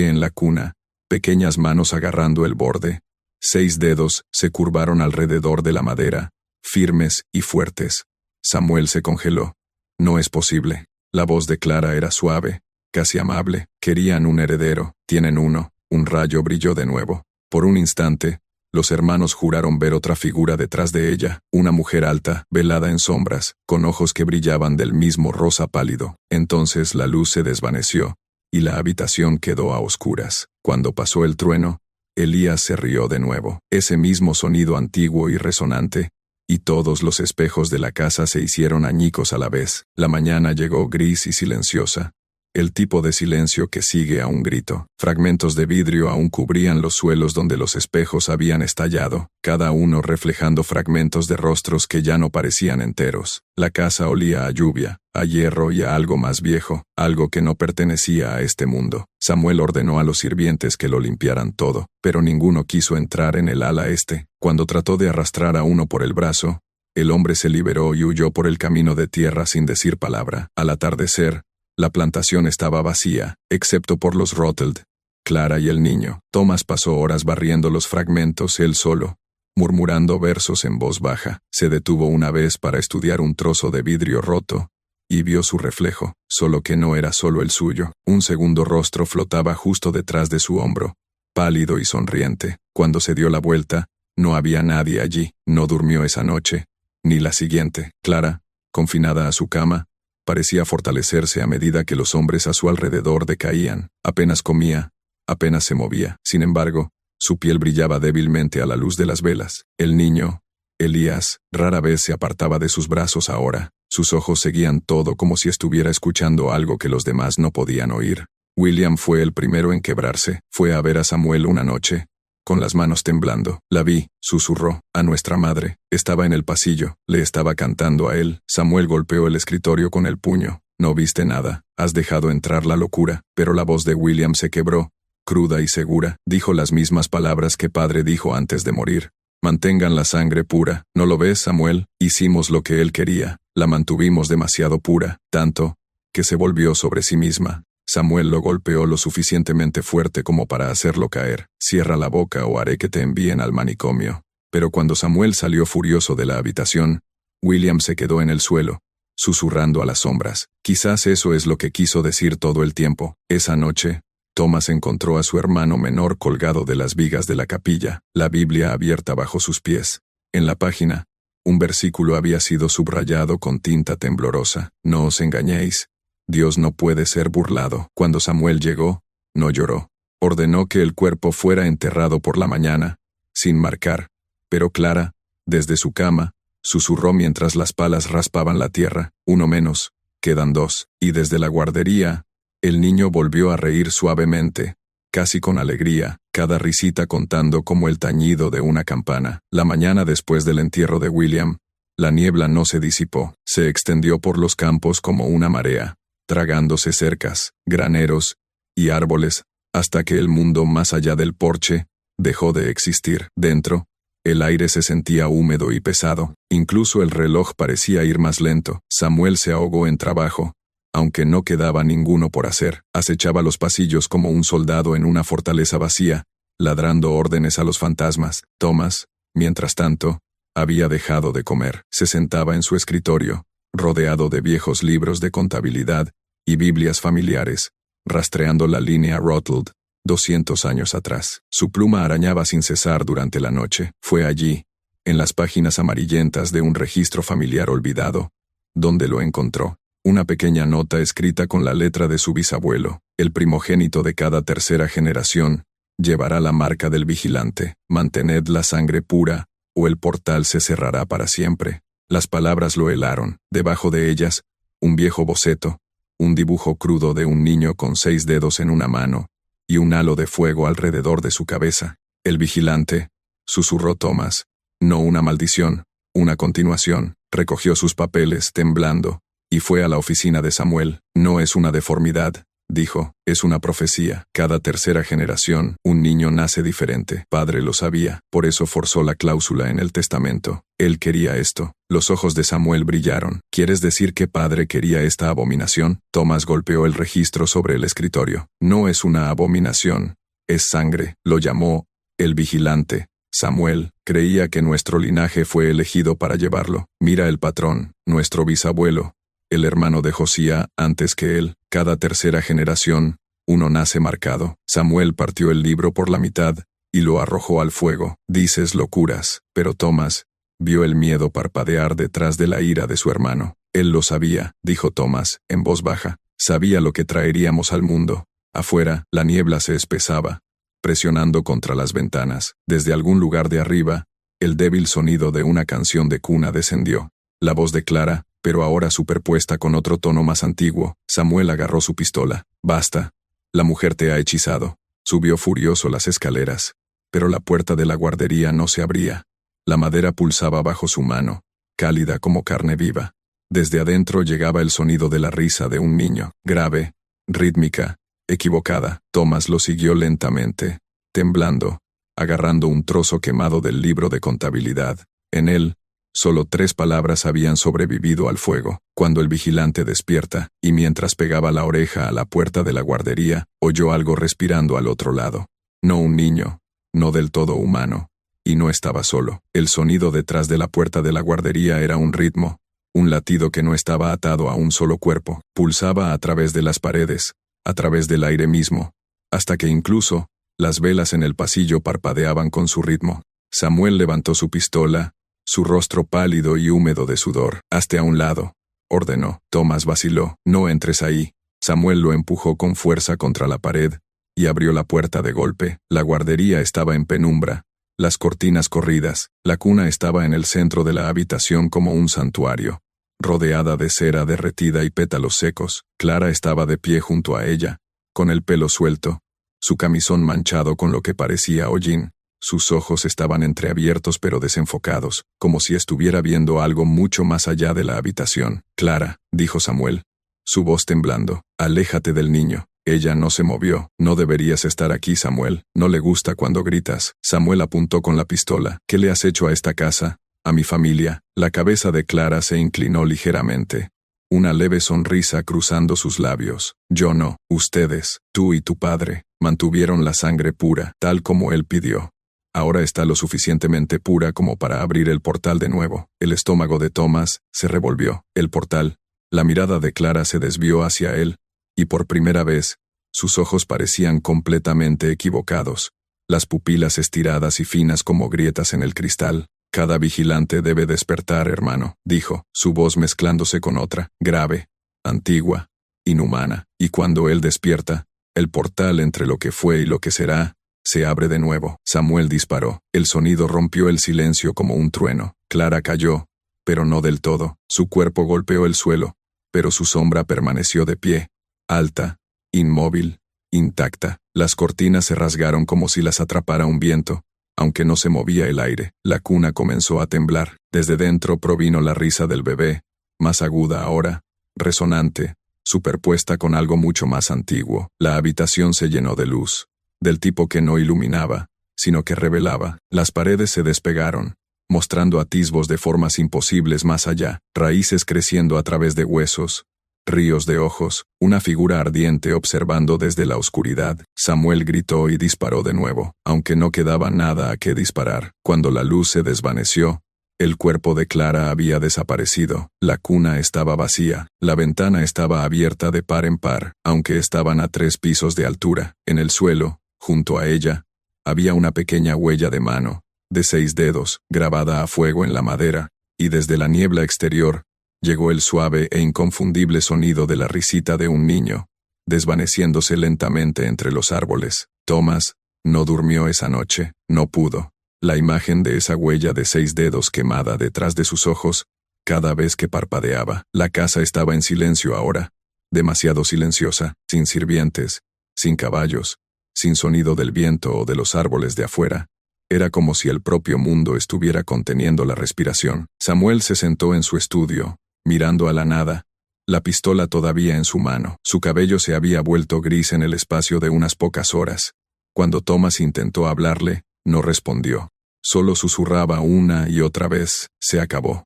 en la cuna, pequeñas manos agarrando el borde. 6 dedos se curvaron alrededor de la madera, firmes y fuertes. Samuel se congeló. «No es posible». La voz de Clara era suave, casi amable. «Querían un heredero, tienen uno». Un rayo brilló de nuevo. Por un instante, los hermanos juraron ver otra figura detrás de ella, una mujer alta, velada en sombras, con ojos que brillaban del mismo rosa pálido. Entonces la luz se desvaneció, y la habitación quedó a oscuras. Cuando pasó el trueno, Elías se rió de nuevo. Ese mismo sonido antiguo y resonante, y todos los espejos de la casa se hicieron añicos a la vez. La mañana llegó gris y silenciosa, el tipo de silencio que sigue a un grito. Fragmentos de vidrio aún cubrían los suelos donde los espejos habían estallado, cada uno reflejando fragmentos de rostros que ya no parecían enteros. La casa olía a lluvia, a hierro y a algo más viejo, algo que no pertenecía a este mundo. Samuel ordenó a los sirvientes que lo limpiaran todo, pero ninguno quiso entrar en el ala este. Cuando trató de arrastrar a uno por el brazo, el hombre se liberó y huyó por el camino de tierra sin decir palabra. Al atardecer, la plantación estaba vacía, excepto por los Rothschild, Clara y el niño. Thomas pasó horas barriendo los fragmentos él solo, murmurando versos en voz baja. Se detuvo una vez para estudiar un trozo de vidrio roto, y vio su reflejo, solo que no era solo el suyo. Un segundo rostro flotaba justo detrás de su hombro, pálido y sonriente. Cuando se dio la vuelta, no había nadie allí. No durmió esa noche, ni la siguiente. Clara, confinada a su cama, parecía fortalecerse a medida que los hombres a su alrededor decaían. Apenas comía, apenas se movía. Sin embargo, su piel brillaba débilmente a la luz de las velas. El niño, Elías, rara vez se apartaba de sus brazos ahora. Sus ojos seguían todo como si estuviera escuchando algo que los demás no podían oír. William fue el primero en quebrarse. Fue a ver a Samuel una noche, con las manos temblando. La vi, susurró, a nuestra madre. Estaba en el pasillo, le estaba cantando a él. Samuel golpeó el escritorio con el puño. No viste nada, has dejado entrar la locura. Pero la voz de William se quebró, cruda y segura. Dijo las mismas palabras que padre dijo antes de morir. Mantengan la sangre pura. ¿No lo ves, Samuel? Hicimos lo que él quería. La mantuvimos demasiado pura, tanto, que se volvió sobre sí misma. Samuel lo golpeó lo suficientemente fuerte como para hacerlo caer. Cierra la boca o haré que te envíen al manicomio. Pero cuando Samuel salió furioso de la habitación, William se quedó en el suelo, susurrando a las sombras. Quizás eso es lo que quiso decir todo el tiempo. Esa noche, Thomas encontró a su hermano menor colgado de las vigas de la capilla, la Biblia abierta bajo sus pies. En la página, un versículo había sido subrayado con tinta temblorosa. No os engañéis. Dios no puede ser burlado. Cuando Samuel llegó, no lloró. Ordenó que el cuerpo fuera enterrado por la mañana, sin marcar. Pero Clara, desde su cama, susurró mientras las palas raspaban la tierra. Uno menos, quedan dos. Y desde la guardería, el niño volvió a reír suavemente, casi con alegría, cada risita contando como el tañido de una campana. La mañana después del entierro de William, la niebla no se disipó. Se extendió por los campos como una marea, tragándose cercas, graneros y árboles, hasta que el mundo más allá del porche dejó de existir. Dentro, el aire se sentía húmedo y pesado. Incluso el reloj parecía ir más lento. Samuel se ahogó en trabajo, aunque no quedaba ninguno por hacer. Acechaba los pasillos como un soldado en una fortaleza vacía, ladrando órdenes a los fantasmas. Thomas, mientras tanto, había dejado de comer. Se sentaba en su escritorio, rodeado de viejos libros de contabilidad y Biblias familiares, rastreando la línea Rothschild, 200 años atrás. Su pluma arañaba sin cesar durante la noche. Fue allí, en las páginas amarillentas de un registro familiar olvidado, donde lo encontró. Una pequeña nota escrita con la letra de su bisabuelo. El primogénito de cada tercera generación llevará la marca del vigilante. Mantened la sangre pura, o el portal se cerrará para siempre. Las palabras lo helaron. Debajo de ellas, un viejo boceto, un dibujo crudo de un niño con 6 dedos en una mano, y un halo de fuego alrededor de su cabeza. El vigilante, susurró Thomas. No una maldición, una continuación. Recogió sus papeles, temblando, y fue a la oficina de Samuel. No es una deformidad, dijo, es una profecía. Cada tercera generación, un niño nace diferente. Padre lo sabía, por eso forzó la cláusula en el testamento. Él quería esto. Los ojos de Samuel brillaron. ¿Quieres decir que padre quería esta abominación? Thomas golpeó el registro sobre el escritorio. No es una abominación, es sangre. Lo llamó el vigilante. Samuel creía que nuestro linaje fue elegido para llevarlo. Mira el patrón, nuestro bisabuelo, el hermano de Josía, antes que él. Cada tercera generación, uno nace marcado. Samuel partió el libro por la mitad y lo arrojó al fuego. Dices locuras, pero Thomas vio el miedo parpadear detrás de la ira de su hermano. Él lo sabía, dijo Thomas, en voz baja. Sabía lo que traeríamos al mundo. Afuera, la niebla se espesaba, presionando contra las ventanas. Desde algún lugar de arriba, el débil sonido de una canción de cuna descendió. La voz de Clara, pero ahora superpuesta con otro tono más antiguo. Samuel agarró su pistola. Basta. La mujer te ha hechizado. Subió furioso las escaleras, pero la puerta de la guardería no se abría. La madera pulsaba bajo su mano, cálida como carne viva. Desde adentro llegaba el sonido de la risa de un niño, grave, rítmica, equivocada. Thomas lo siguió lentamente, temblando, agarrando un trozo quemado del libro de contabilidad. En él, solo 3 palabras habían sobrevivido al fuego. Cuando el vigilante despierta, y mientras pegaba la oreja a la puerta de la guardería, oyó algo respirando al otro lado. No un niño, no del todo humano. Y no estaba solo. El sonido detrás de la puerta de la guardería era un ritmo, un latido que no estaba atado a un solo cuerpo. Pulsaba a través de las paredes, a través del aire mismo, hasta que incluso, las velas en el pasillo parpadeaban con su ritmo. Samuel levantó su pistola, su rostro pálido y húmedo de sudor. Hazte a un lado, ordenó. Thomas vaciló. No entres ahí. Samuel lo empujó con fuerza contra la pared y abrió la puerta de golpe. La guardería estaba en penumbra, las cortinas corridas. La cuna estaba en el centro de la habitación como un santuario, rodeada de cera derretida y pétalos secos. Clara estaba de pie junto a ella, con el pelo suelto, su camisón manchado con lo que parecía hollín. Sus ojos estaban entreabiertos pero desenfocados, como si estuviera viendo algo mucho más allá de la habitación. Clara, dijo Samuel, su voz temblando, aléjate del niño. Ella no se movió. No deberías estar aquí, Samuel. No le gusta cuando gritas. Samuel apuntó con la pistola. ¿Qué le has hecho a esta casa? A mi familia. La cabeza de Clara se inclinó ligeramente, una leve sonrisa cruzando sus labios. Yo no. Ustedes, tú y tu padre, mantuvieron la sangre pura, tal como él pidió. Ahora está lo suficientemente pura como para abrir el portal de nuevo. El estómago de Thomas se revolvió. El portal. La mirada de Clara se desvió hacia él, y por primera vez, sus ojos parecían completamente equivocados, las pupilas estiradas y finas como grietas en el cristal. Cada vigilante debe despertar, hermano, dijo, su voz mezclándose con otra, grave, antigua, inhumana, y cuando él despierta, el portal entre lo que fue y lo que será, se abre de nuevo. Samuel disparó. El sonido rompió el silencio como un trueno. Clara cayó, pero no del todo. Su cuerpo golpeó el suelo, pero su sombra permaneció de pie, alta, inmóvil, intacta. Las cortinas se rasgaron como si las atrapara un viento, aunque no se movía el aire. La cuna comenzó a temblar. Desde dentro provino la risa del bebé, más aguda ahora, resonante, superpuesta con algo mucho más antiguo. La habitación se llenó de luz, del tipo que no iluminaba, sino que revelaba. Las paredes se despegaron, mostrando atisbos de formas imposibles más allá, raíces creciendo a través de huesos, ríos de ojos, una figura ardiente observando desde la oscuridad. Samuel gritó y disparó de nuevo, aunque no quedaba nada a qué disparar. Cuando la luz se desvaneció, el cuerpo de Clara había desaparecido. La cuna estaba vacía, la ventana estaba abierta de par en par, aunque estaban a 3 pisos de altura. En el suelo, junto a ella, había una pequeña huella de mano, de 6 dedos, grabada a fuego en la madera, y desde la niebla exterior, llegó el suave e inconfundible sonido de la risita de un niño, desvaneciéndose lentamente entre los árboles. Thomas no durmió esa noche, no pudo. La imagen de esa huella de 6 dedos quemada detrás de sus ojos, cada vez que parpadeaba. La casa estaba en silencio ahora, demasiado silenciosa, sin sirvientes, sin caballos, sin sonido del viento o de los árboles de afuera. Era como si el propio mundo estuviera conteniendo la respiración. Samuel se sentó en su estudio, mirando a la nada, la pistola todavía en su mano. Su cabello se había vuelto gris en el espacio de unas pocas horas. Cuando Thomas intentó hablarle, no respondió. Solo susurraba una y otra vez, se acabó,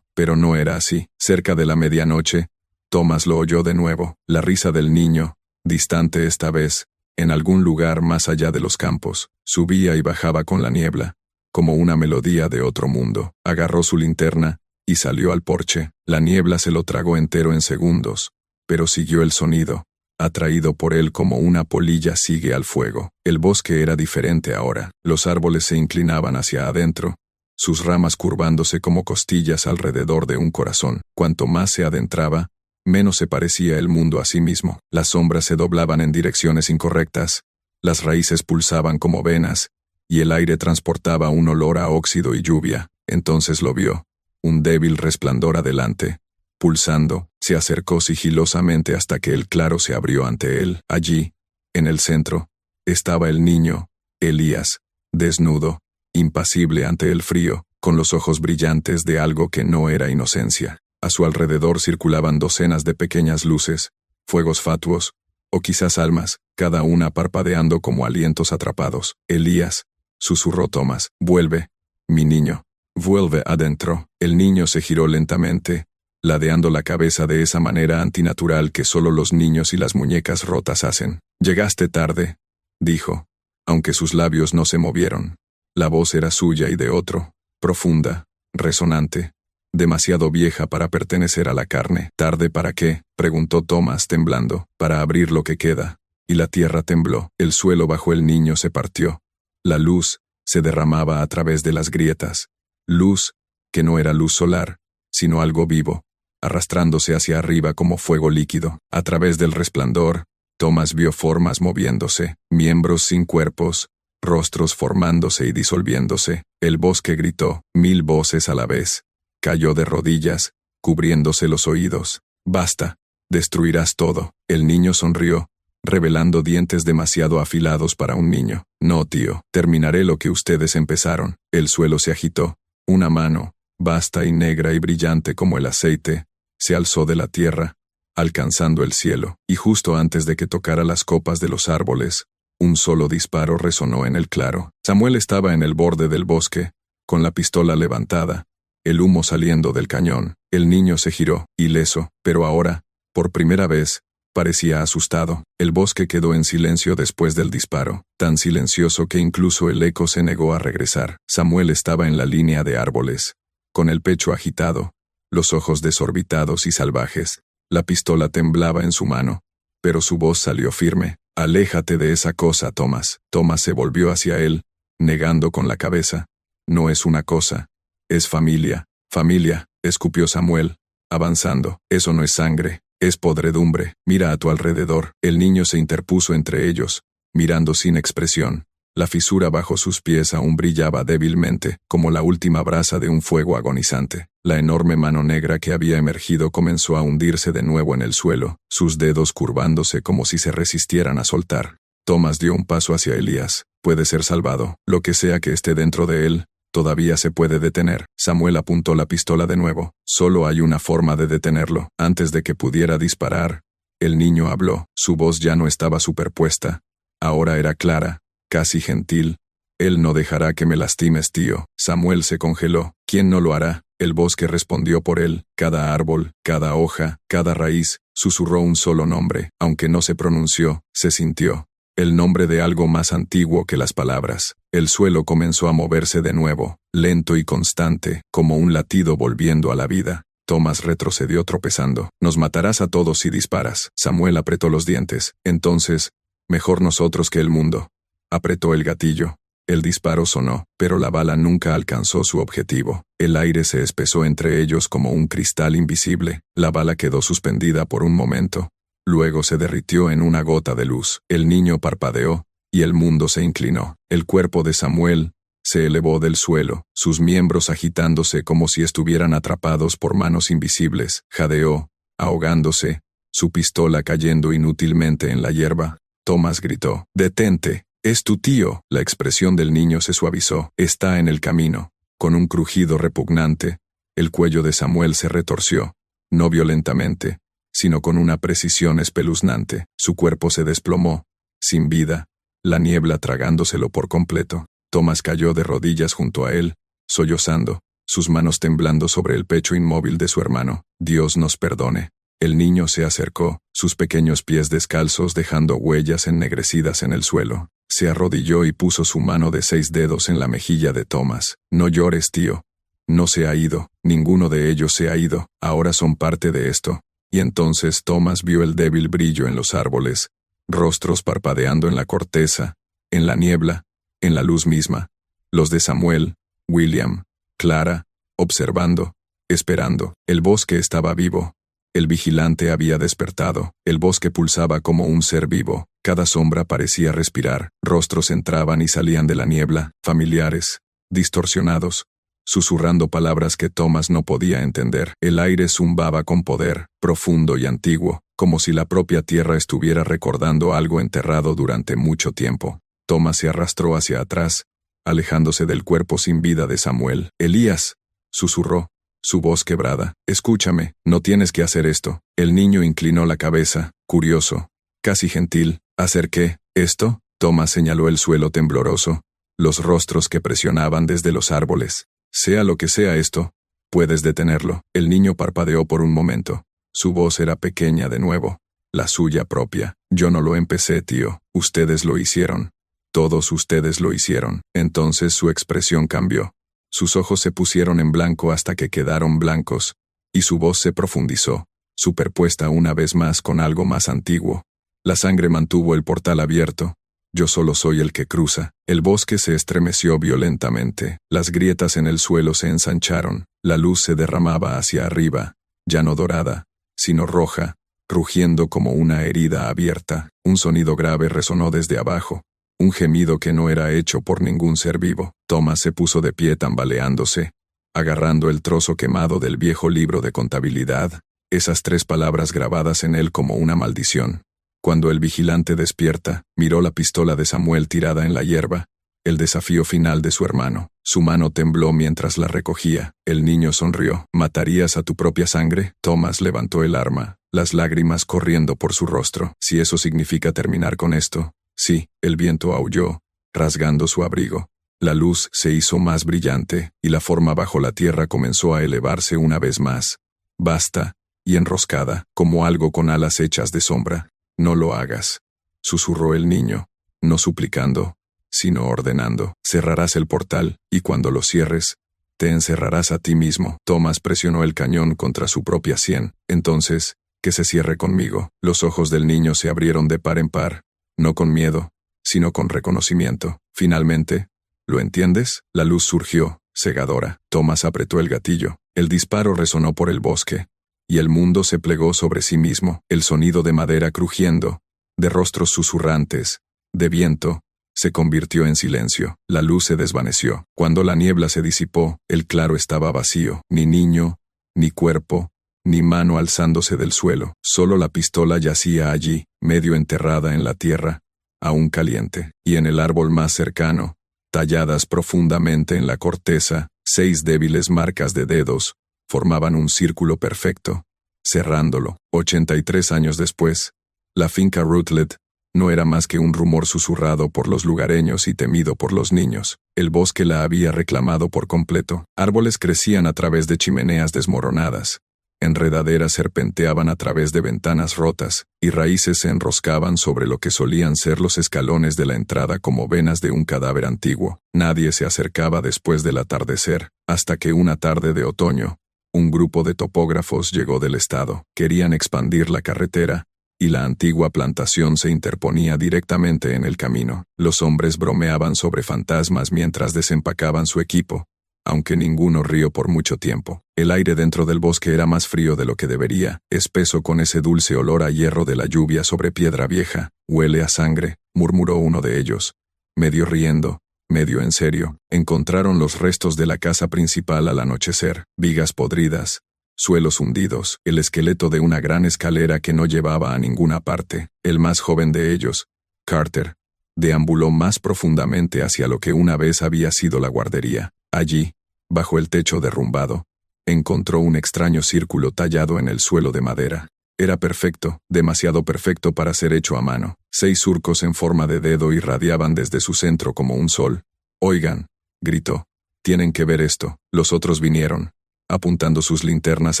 pero no era así. Cerca de la medianoche, Thomas lo oyó de nuevo, la risa del niño, distante esta vez, en algún lugar más allá de los campos. Subía y bajaba con la niebla, como una melodía de otro mundo. Agarró su linterna y salió al porche. La niebla se lo tragó entero en segundos, pero siguió el sonido, atraído por él como una polilla sigue al fuego. El bosque era diferente ahora. Los árboles se inclinaban hacia adentro, sus ramas curvándose como costillas alrededor de un corazón. Cuanto más se adentraba, menos se parecía el mundo a sí mismo. Las sombras se doblaban en direcciones incorrectas, las raíces pulsaban como venas, y el aire transportaba un olor a óxido y lluvia. Entonces lo vio, un débil resplandor adelante. Pulsando, se acercó sigilosamente hasta que el claro se abrió ante él. Allí, en el centro, estaba el niño, Elías, desnudo, impasible ante el frío, con los ojos brillantes de algo que no era inocencia. A su alrededor circulaban docenas de pequeñas luces, fuegos fatuos, o quizás almas, cada una parpadeando como alientos atrapados. Elías, susurró Thomas, vuelve, mi niño, vuelve adentro. El niño se giró lentamente, ladeando la cabeza de esa manera antinatural que solo los niños y las muñecas rotas hacen. Llegaste tarde, dijo, aunque sus labios no se movieron. La voz era suya y de otro, profunda, resonante, demasiado vieja para pertenecer a la carne. ¿Tarde para qué?, preguntó Thomas temblando. Para abrir lo que queda. Y la tierra tembló. El suelo bajo el niño se partió. La luz se derramaba a través de las grietas. Luz que no era luz solar, sino algo vivo, arrastrándose hacia arriba como fuego líquido. A través del resplandor, Thomas vio formas moviéndose, miembros sin cuerpos, rostros formándose y disolviéndose. El bosque gritó, 1000 voces a la vez. Cayó de rodillas, cubriéndose los oídos. Basta, destruirás todo. El niño sonrió, revelando dientes demasiado afilados para un niño. No, tío, terminaré lo que ustedes empezaron. El suelo se agitó. Una mano, vasta y negra y brillante como el aceite, se alzó de la tierra, alcanzando el cielo, y justo antes de que tocara las copas de los árboles, un solo disparo resonó en el claro. Samuel estaba en el borde del bosque, con la pistola levantada, el humo saliendo del cañón. El niño se giró, ileso, pero ahora, por primera vez, parecía asustado. El bosque quedó en silencio después del disparo, tan silencioso que incluso el eco se negó a regresar. Samuel estaba en la línea de árboles, con el pecho agitado, los ojos desorbitados y salvajes. La pistola temblaba en su mano, pero su voz salió firme. «Aléjate de esa cosa, Thomas». Thomas se volvió hacia él, negando con la cabeza. «No es una cosa. Es familia». «Familia», escupió Samuel, avanzando. «Eso no es sangre. Es podredumbre. Mira a tu alrededor». El niño se interpuso entre ellos, mirando sin expresión. La fisura bajo sus pies aún brillaba débilmente, como la última brasa de un fuego agonizante. La enorme mano negra que había emergido comenzó a hundirse de nuevo en el suelo, sus dedos curvándose como si se resistieran a soltar. Thomas dio un paso hacia Elías. «Puede ser salvado. Lo que sea que esté dentro de él, todavía se puede detener». Samuel apuntó la pistola de nuevo. «Solo hay una forma de detenerlo». Antes de que pudiera disparar, el niño habló. Su voz ya no estaba superpuesta. Ahora era clara, casi gentil. «Él no dejará que me lastimes, tío». Samuel se congeló. «¿Quién no lo hará?». El bosque respondió por él. Cada árbol, cada hoja, cada raíz, susurró un solo nombre. Aunque no se pronunció, se sintió. El nombre de algo más antiguo que las palabras. El suelo comenzó a moverse de nuevo, lento y constante, como un latido volviendo a la vida. Thomas retrocedió tropezando. «Nos matarás a todos si disparas». Samuel apretó los dientes. «Entonces, mejor nosotros que el mundo». Apretó el gatillo. El disparo sonó, pero la bala nunca alcanzó su objetivo. El aire se espesó entre ellos como un cristal invisible. La bala quedó suspendida por un momento. Luego se derritió en una gota de luz. El niño parpadeó, y el mundo se inclinó. El cuerpo de Samuel se elevó del suelo, sus miembros agitándose como si estuvieran atrapados por manos invisibles. Jadeó, ahogándose, su pistola cayendo inútilmente en la hierba. Thomas gritó: «¡Detente! ¡Es tu tío!». La expresión del niño se suavizó. «Está en el camino». Con un crujido repugnante, el cuello de Samuel se retorció, no violentamente, sino con una precisión espeluznante. Su cuerpo se desplomó, sin vida, la niebla tragándoselo por completo. Thomas cayó de rodillas junto a él, sollozando, sus manos temblando sobre el pecho inmóvil de su hermano. «Dios nos perdone». El niño se acercó, sus pequeños pies descalzos dejando huellas ennegrecidas en el suelo. Se arrodilló y puso su mano de 6 dedos en la mejilla de Thomas. «No llores, tío. No se ha ido. Ninguno de ellos se ha ido. Ahora son parte de esto». Y entonces Thomas vio el débil brillo en los árboles, rostros parpadeando en la corteza, en la niebla, en la luz misma. Los de Samuel, William, Clara, observando, esperando. El bosque estaba vivo. El vigilante había despertado. El bosque pulsaba como un ser vivo. Cada sombra parecía respirar. Rostros entraban y salían de la niebla, familiares, distorsionados, susurrando palabras que Thomas no podía entender. El aire zumbaba con poder, profundo y antiguo, como si la propia tierra estuviera recordando algo enterrado durante mucho tiempo. Thomas se arrastró hacia atrás, alejándose del cuerpo sin vida de Samuel. «Elías», susurró, su voz quebrada. «Escúchame, no tienes que hacer esto». El niño inclinó la cabeza, curioso, casi gentil. «¿Hacer qué? ¿Esto?». Thomas señaló el suelo tembloroso, los rostros que presionaban desde los árboles. «Sea lo que sea esto, puedes detenerlo». El niño parpadeó por un momento. Su voz era pequeña de nuevo, la suya propia. «Yo no lo empecé, tío. Ustedes lo hicieron. Todos ustedes lo hicieron». Entonces su expresión cambió. Sus ojos se pusieron en blanco hasta que quedaron blancos, y su voz se profundizó, superpuesta una vez más con algo más antiguo. La sangre mantuvo el portal abierto. «Yo solo soy el que cruza». El bosque se estremeció violentamente. Las grietas en el suelo se ensancharon. La luz se derramaba hacia arriba, ya no dorada, sino roja, rugiendo como una herida abierta. Un sonido grave resonó desde abajo, un gemido que no era hecho por ningún ser vivo. Thomas se puso de pie tambaleándose, agarrando el trozo quemado del viejo libro de contabilidad, esas 3 palabras grabadas en él como una maldición. Cuando el vigilante despierta, miró la pistola de Samuel tirada en la hierba, el desafío final de su hermano. Su mano tembló mientras la recogía. El niño sonrió. ¿Matarías a tu propia sangre? Thomas levantó el arma, las lágrimas corriendo por su rostro. Si eso significa terminar con esto. Sí, el viento aulló, rasgando su abrigo. La luz se hizo más brillante, y la forma bajo la tierra comenzó a elevarse una vez más. Vasta y enroscada, como algo con alas hechas de sombra. No lo hagas, susurró el niño, no suplicando, sino ordenando. Cerrarás el portal, y cuando lo cierres, te encerrarás a ti mismo. Thomas presionó el cañón contra su propia sien. Entonces, que se cierre conmigo. Los ojos del niño se abrieron de par en par, no con miedo, sino con reconocimiento. Finalmente, ¿lo entiendes? La luz surgió, cegadora. Thomas apretó el gatillo. El disparo resonó por el bosque, y el mundo se plegó sobre sí mismo. El sonido de madera crujiendo, de rostros susurrantes, de viento, se convirtió en silencio. La luz se desvaneció. Cuando la niebla se disipó, el claro estaba vacío. Ni niño, ni cuerpo, ni mano alzándose del suelo. Solo la pistola yacía allí, medio enterrada en la tierra, aún caliente. Y en el árbol más cercano, talladas profundamente en la corteza, 6 débiles marcas de dedos, formaban un círculo perfecto, cerrándolo. 83 años después, la finca Rootlet no era más que un rumor susurrado por los lugareños y temido por los niños. El bosque la había reclamado por completo. Árboles crecían a través de chimeneas desmoronadas, enredaderas serpenteaban a través de ventanas rotas, y raíces se enroscaban sobre lo que solían ser los escalones de la entrada como venas de un cadáver antiguo. Nadie se acercaba después del atardecer, hasta que una tarde de otoño, un grupo de topógrafos llegó del estado. Querían expandir la carretera, y la antigua plantación se interponía directamente en el camino. Los hombres bromeaban sobre fantasmas mientras desempacaban su equipo, aunque ninguno rió por mucho tiempo. El aire dentro del bosque era más frío de lo que debería, espeso con ese dulce olor a hierro de la lluvia sobre piedra vieja. Huele a sangre, murmuró uno de ellos, medio riendo, medio en serio. Encontraron los restos de la casa principal al anochecer, vigas podridas, suelos hundidos, el esqueleto de una gran escalera que no llevaba a ninguna parte. El más joven de ellos, Carter, deambuló más profundamente hacia lo que una vez había sido la guardería. Allí, bajo el techo derrumbado, encontró un extraño círculo tallado en el suelo de madera. Era perfecto, demasiado perfecto para ser hecho a mano. 6 surcos en forma de dedo irradiaban desde su centro como un sol. «Oigan», gritó, «tienen que ver esto». Los otros vinieron, apuntando sus linternas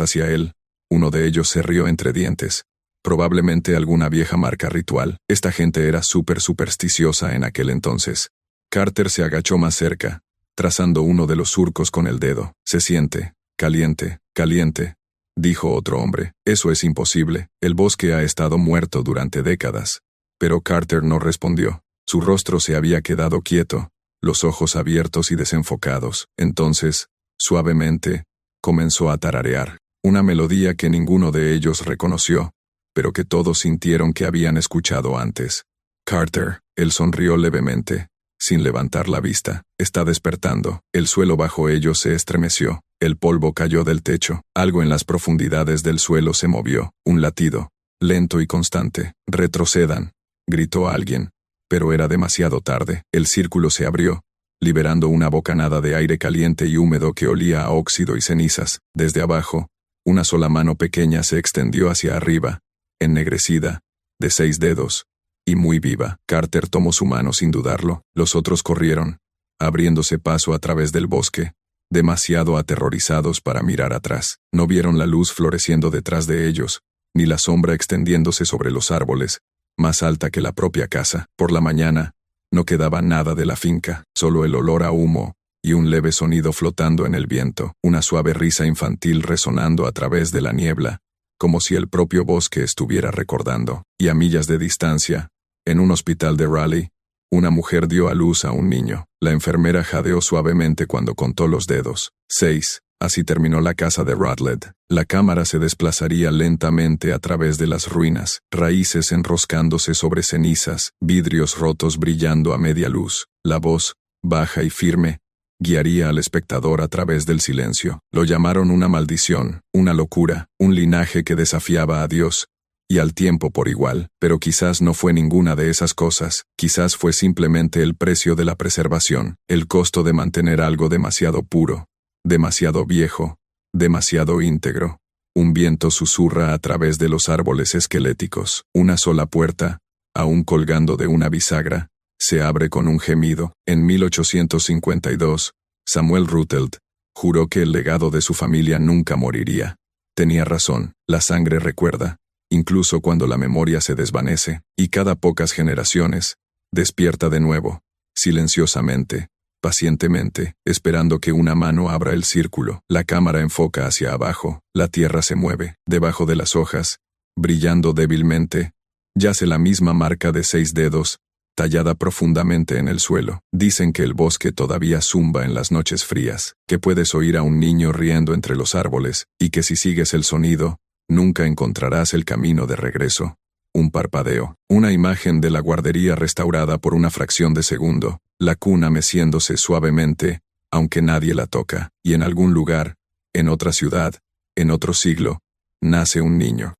hacia él. Uno de ellos se rió entre dientes. Probablemente alguna vieja marca ritual. Esta gente era súper supersticiosa en aquel entonces. Carter se agachó más cerca, trazando uno de los surcos con el dedo. «Se siente, caliente, caliente», dijo otro hombre. «Eso es imposible. El bosque ha estado muerto durante décadas». Pero Carter no respondió. Su rostro se había quedado quieto, los ojos abiertos y desenfocados. Entonces, suavemente, comenzó a tararear, una melodía que ninguno de ellos reconoció, pero que todos sintieron que habían escuchado antes. «Carter», él sonrió levemente, sin levantar la vista. «Está despertando». El suelo bajo ellos se estremeció. El polvo cayó del techo. Algo en las profundidades del suelo se movió. Un latido, lento y constante. «Retrocedan», gritó alguien. Pero era demasiado tarde. El círculo se abrió, liberando una bocanada de aire caliente y húmedo que olía a óxido y cenizas. Desde abajo, una sola mano pequeña se extendió hacia arriba, ennegrecida, de 6 dedos, y muy viva. Carter tomó su mano sin dudarlo. Los otros corrieron, abriéndose paso a través del bosque, demasiado aterrorizados para mirar atrás. No vieron la luz floreciendo detrás de ellos, ni la sombra extendiéndose sobre los árboles, más alta que la propia casa. Por la mañana, no quedaba nada de la finca, solo el olor a humo y un leve sonido flotando en el viento, una suave risa infantil resonando a través de la niebla, como si el propio bosque estuviera recordando. Y a millas de distancia, en un hospital de Raleigh, una mujer dio a luz a un niño. La enfermera jadeó suavemente cuando contó los dedos. 6. Así terminó la casa de Rutledge. La cámara se desplazaría lentamente a través de las ruinas, raíces enroscándose sobre cenizas, vidrios rotos brillando a media luz. La voz, baja y firme, guiaría al espectador a través del silencio. Lo llamaron una maldición, una locura, un linaje que desafiaba a Dios y al tiempo por igual, pero quizás no fue ninguna de esas cosas, quizás fue simplemente el precio de la preservación, el costo de mantener algo demasiado puro, demasiado viejo, demasiado íntegro. Un viento susurra a través de los árboles esqueléticos. Una sola puerta, aún colgando de una bisagra, se abre con un gemido. En 1852, Samuel Rutledge juró que el legado de su familia nunca moriría. Tenía razón, la sangre recuerda, incluso cuando la memoria se desvanece, y cada pocas generaciones, despierta de nuevo, silenciosamente, pacientemente, esperando que una mano abra el círculo. La cámara enfoca hacia abajo, la tierra se mueve, debajo de las hojas, brillando débilmente, yace la misma marca de 6 dedos, tallada profundamente en el suelo. Dicen que el bosque todavía zumba en las noches frías, que puedes oír a un niño riendo entre los árboles, y que si sigues el sonido, nunca encontrarás el camino de regreso. Un parpadeo, una imagen de la guardería restaurada por una fracción de segundo, la cuna meciéndose suavemente, aunque nadie la toca, y en algún lugar, en otra ciudad, en otro siglo, nace un niño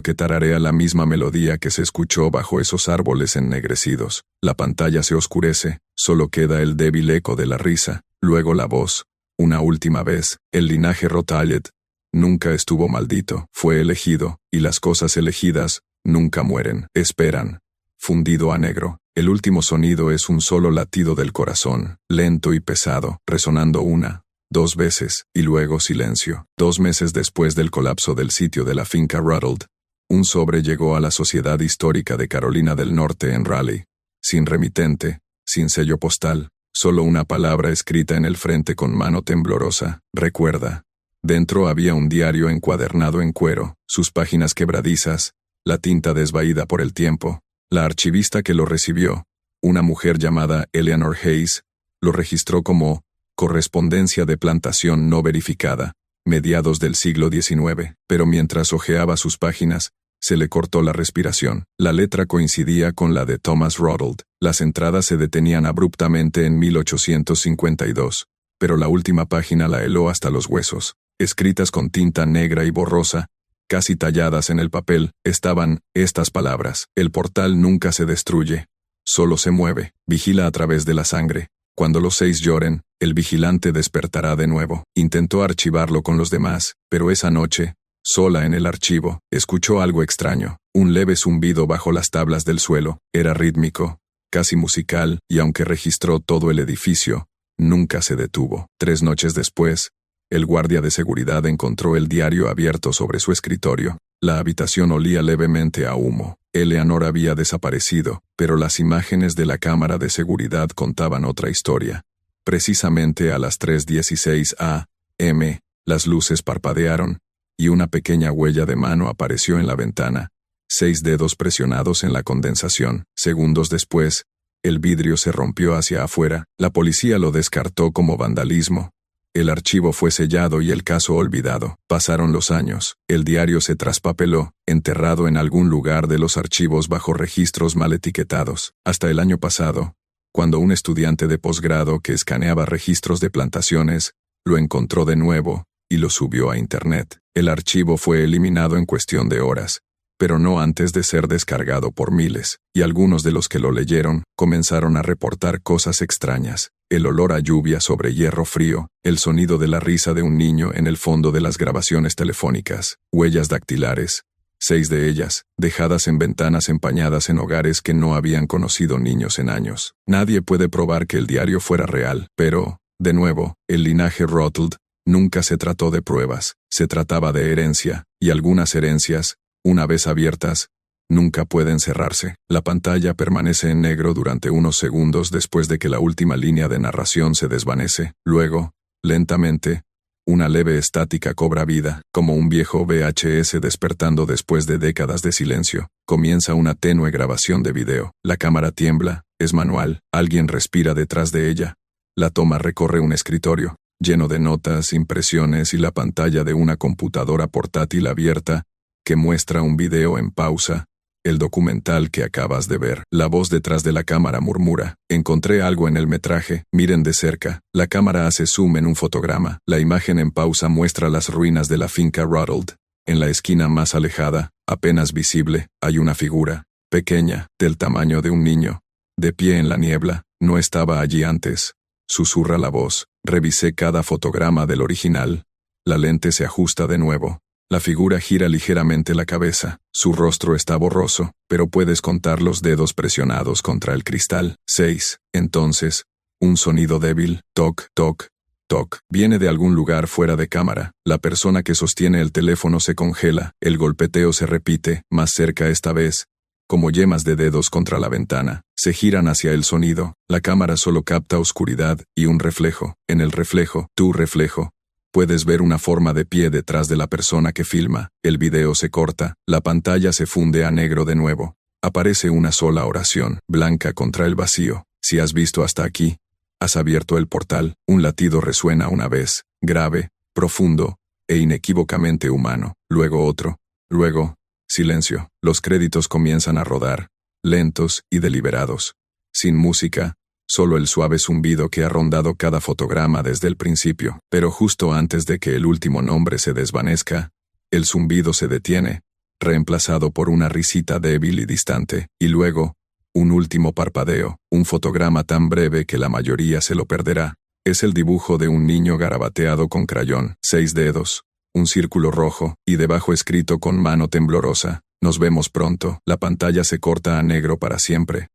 que tararea la misma melodía que se escuchó bajo esos árboles ennegrecidos. La pantalla se oscurece, solo queda el débil eco de la risa, luego la voz. Una última vez, el linaje Rutledge nunca estuvo maldito, fue elegido, y las cosas elegidas nunca mueren, esperan. Fundido a negro, el último sonido es un solo latido del corazón, lento y pesado, resonando 1, 2 veces, y luego silencio. 2 meses después del colapso del sitio de la finca Rutledge, un sobre llegó a la Sociedad Histórica de Carolina del Norte en Raleigh, sin remitente, sin sello postal, solo una palabra escrita en el frente con mano temblorosa: recuerda. Dentro había un diario encuadernado en cuero, sus páginas quebradizas, la tinta desvaída por el tiempo. La archivista que lo recibió, una mujer llamada Eleanor Hayes, lo registró como correspondencia de plantación no verificada, mediados del siglo XIX, pero mientras hojeaba sus páginas, se le cortó la respiración. La letra coincidía con la de Thomas Rutledge. Las entradas se detenían abruptamente en 1852, pero la última página la heló hasta los huesos. Escritas con tinta negra y borrosa, casi talladas en el papel, estaban estas palabras: el portal nunca se destruye, solo se mueve, vigila a través de la sangre. Cuando los 6 lloren, el vigilante despertará de nuevo. Intentó archivarlo con los demás, pero esa noche, sola en el archivo, escuchó algo extraño, un leve zumbido bajo las tablas del suelo. Era rítmico, casi musical, y aunque registró todo el edificio, nunca se detuvo. 3 noches después, el guardia de seguridad encontró el diario abierto sobre su escritorio. La habitación olía levemente a humo. Eleanor había desaparecido, pero las imágenes de la cámara de seguridad contaban otra historia. Precisamente a las 3:16 a.m., las luces parpadearon, y una pequeña huella de mano apareció en la ventana, 6 dedos presionados en la condensación. Segundos después, el vidrio se rompió hacia afuera. La policía lo descartó como vandalismo. El archivo fue sellado y el caso olvidado. Pasaron los años. El diario se traspapeló, enterrado en algún lugar de los archivos bajo registros mal etiquetados. Hasta el año pasado, cuando un estudiante de posgrado que escaneaba registros de plantaciones, lo encontró de nuevo y lo subió a Internet. El archivo fue eliminado en cuestión de horas, pero no antes de ser descargado por miles, y algunos de los que lo leyeron comenzaron a reportar cosas extrañas: el olor a lluvia sobre hierro frío, el sonido de la risa de un niño en el fondo de las grabaciones telefónicas, huellas dactilares, 6 de ellas, dejadas en ventanas empañadas en hogares que no habían conocido niños en años. Nadie puede probar que el diario fuera real, pero, de nuevo, el linaje Rutledge nunca se trató de pruebas, se trataba de herencia, y algunas herencias, una vez abiertas, nunca pueden cerrarse. La pantalla permanece en negro durante unos segundos después de que la última línea de narración se desvanece. Luego, lentamente, una leve estática cobra vida, como un viejo VHS despertando después de décadas de silencio. Comienza una tenue grabación de video. La cámara tiembla, es manual, alguien respira detrás de ella. La toma recorre un escritorio. lleno de notas, impresiones y la pantalla de una computadora portátil abierta que muestra un video en pausa, el documental que acabas de ver. La voz detrás de la cámara murmura: encontré algo en el metraje, miren de cerca. La cámara hace zoom en un fotograma. La imagen en pausa muestra las ruinas de la finca Ruddled. En la esquina más alejada, apenas visible, hay una figura, pequeña, del tamaño de un niño, de pie en la niebla. No estaba allí antes. Susurra la voz. Revisé cada fotograma del original. La lente se ajusta de nuevo. La figura gira ligeramente la cabeza. Su rostro está borroso, pero puedes contar los dedos presionados contra el cristal. 6. Entonces, un sonido débil, toc, toc, toc. Viene de algún lugar fuera de cámara. La persona que sostiene el teléfono se congela. El golpeteo se repite, más cerca esta vez, como yemas de dedos contra la ventana. Se giran hacia el sonido. La cámara solo capta oscuridad y un reflejo. En el reflejo, tu reflejo, puedes ver una forma de pie detrás de la persona que filma. El video se corta, la pantalla se funde a negro de nuevo. Aparece una sola oración, blanca contra el vacío. Si has visto hasta aquí, has abierto el portal. Un latido resuena una vez, grave, profundo e inequívocamente humano. Luego otro. Luego, silencio. Los créditos comienzan a rodar, lentos y deliberados. Sin música, solo el suave zumbido que ha rondado cada fotograma desde el principio. Pero justo antes de que el último nombre se desvanezca, el zumbido se detiene, reemplazado por una risita débil y distante, y luego, un último parpadeo, un fotograma tan breve que la mayoría se lo perderá. Es el dibujo de un niño garabateado con crayón, 6 dedos, un círculo rojo, y debajo escrito con mano temblorosa: nos vemos pronto. La pantalla se corta a negro para siempre.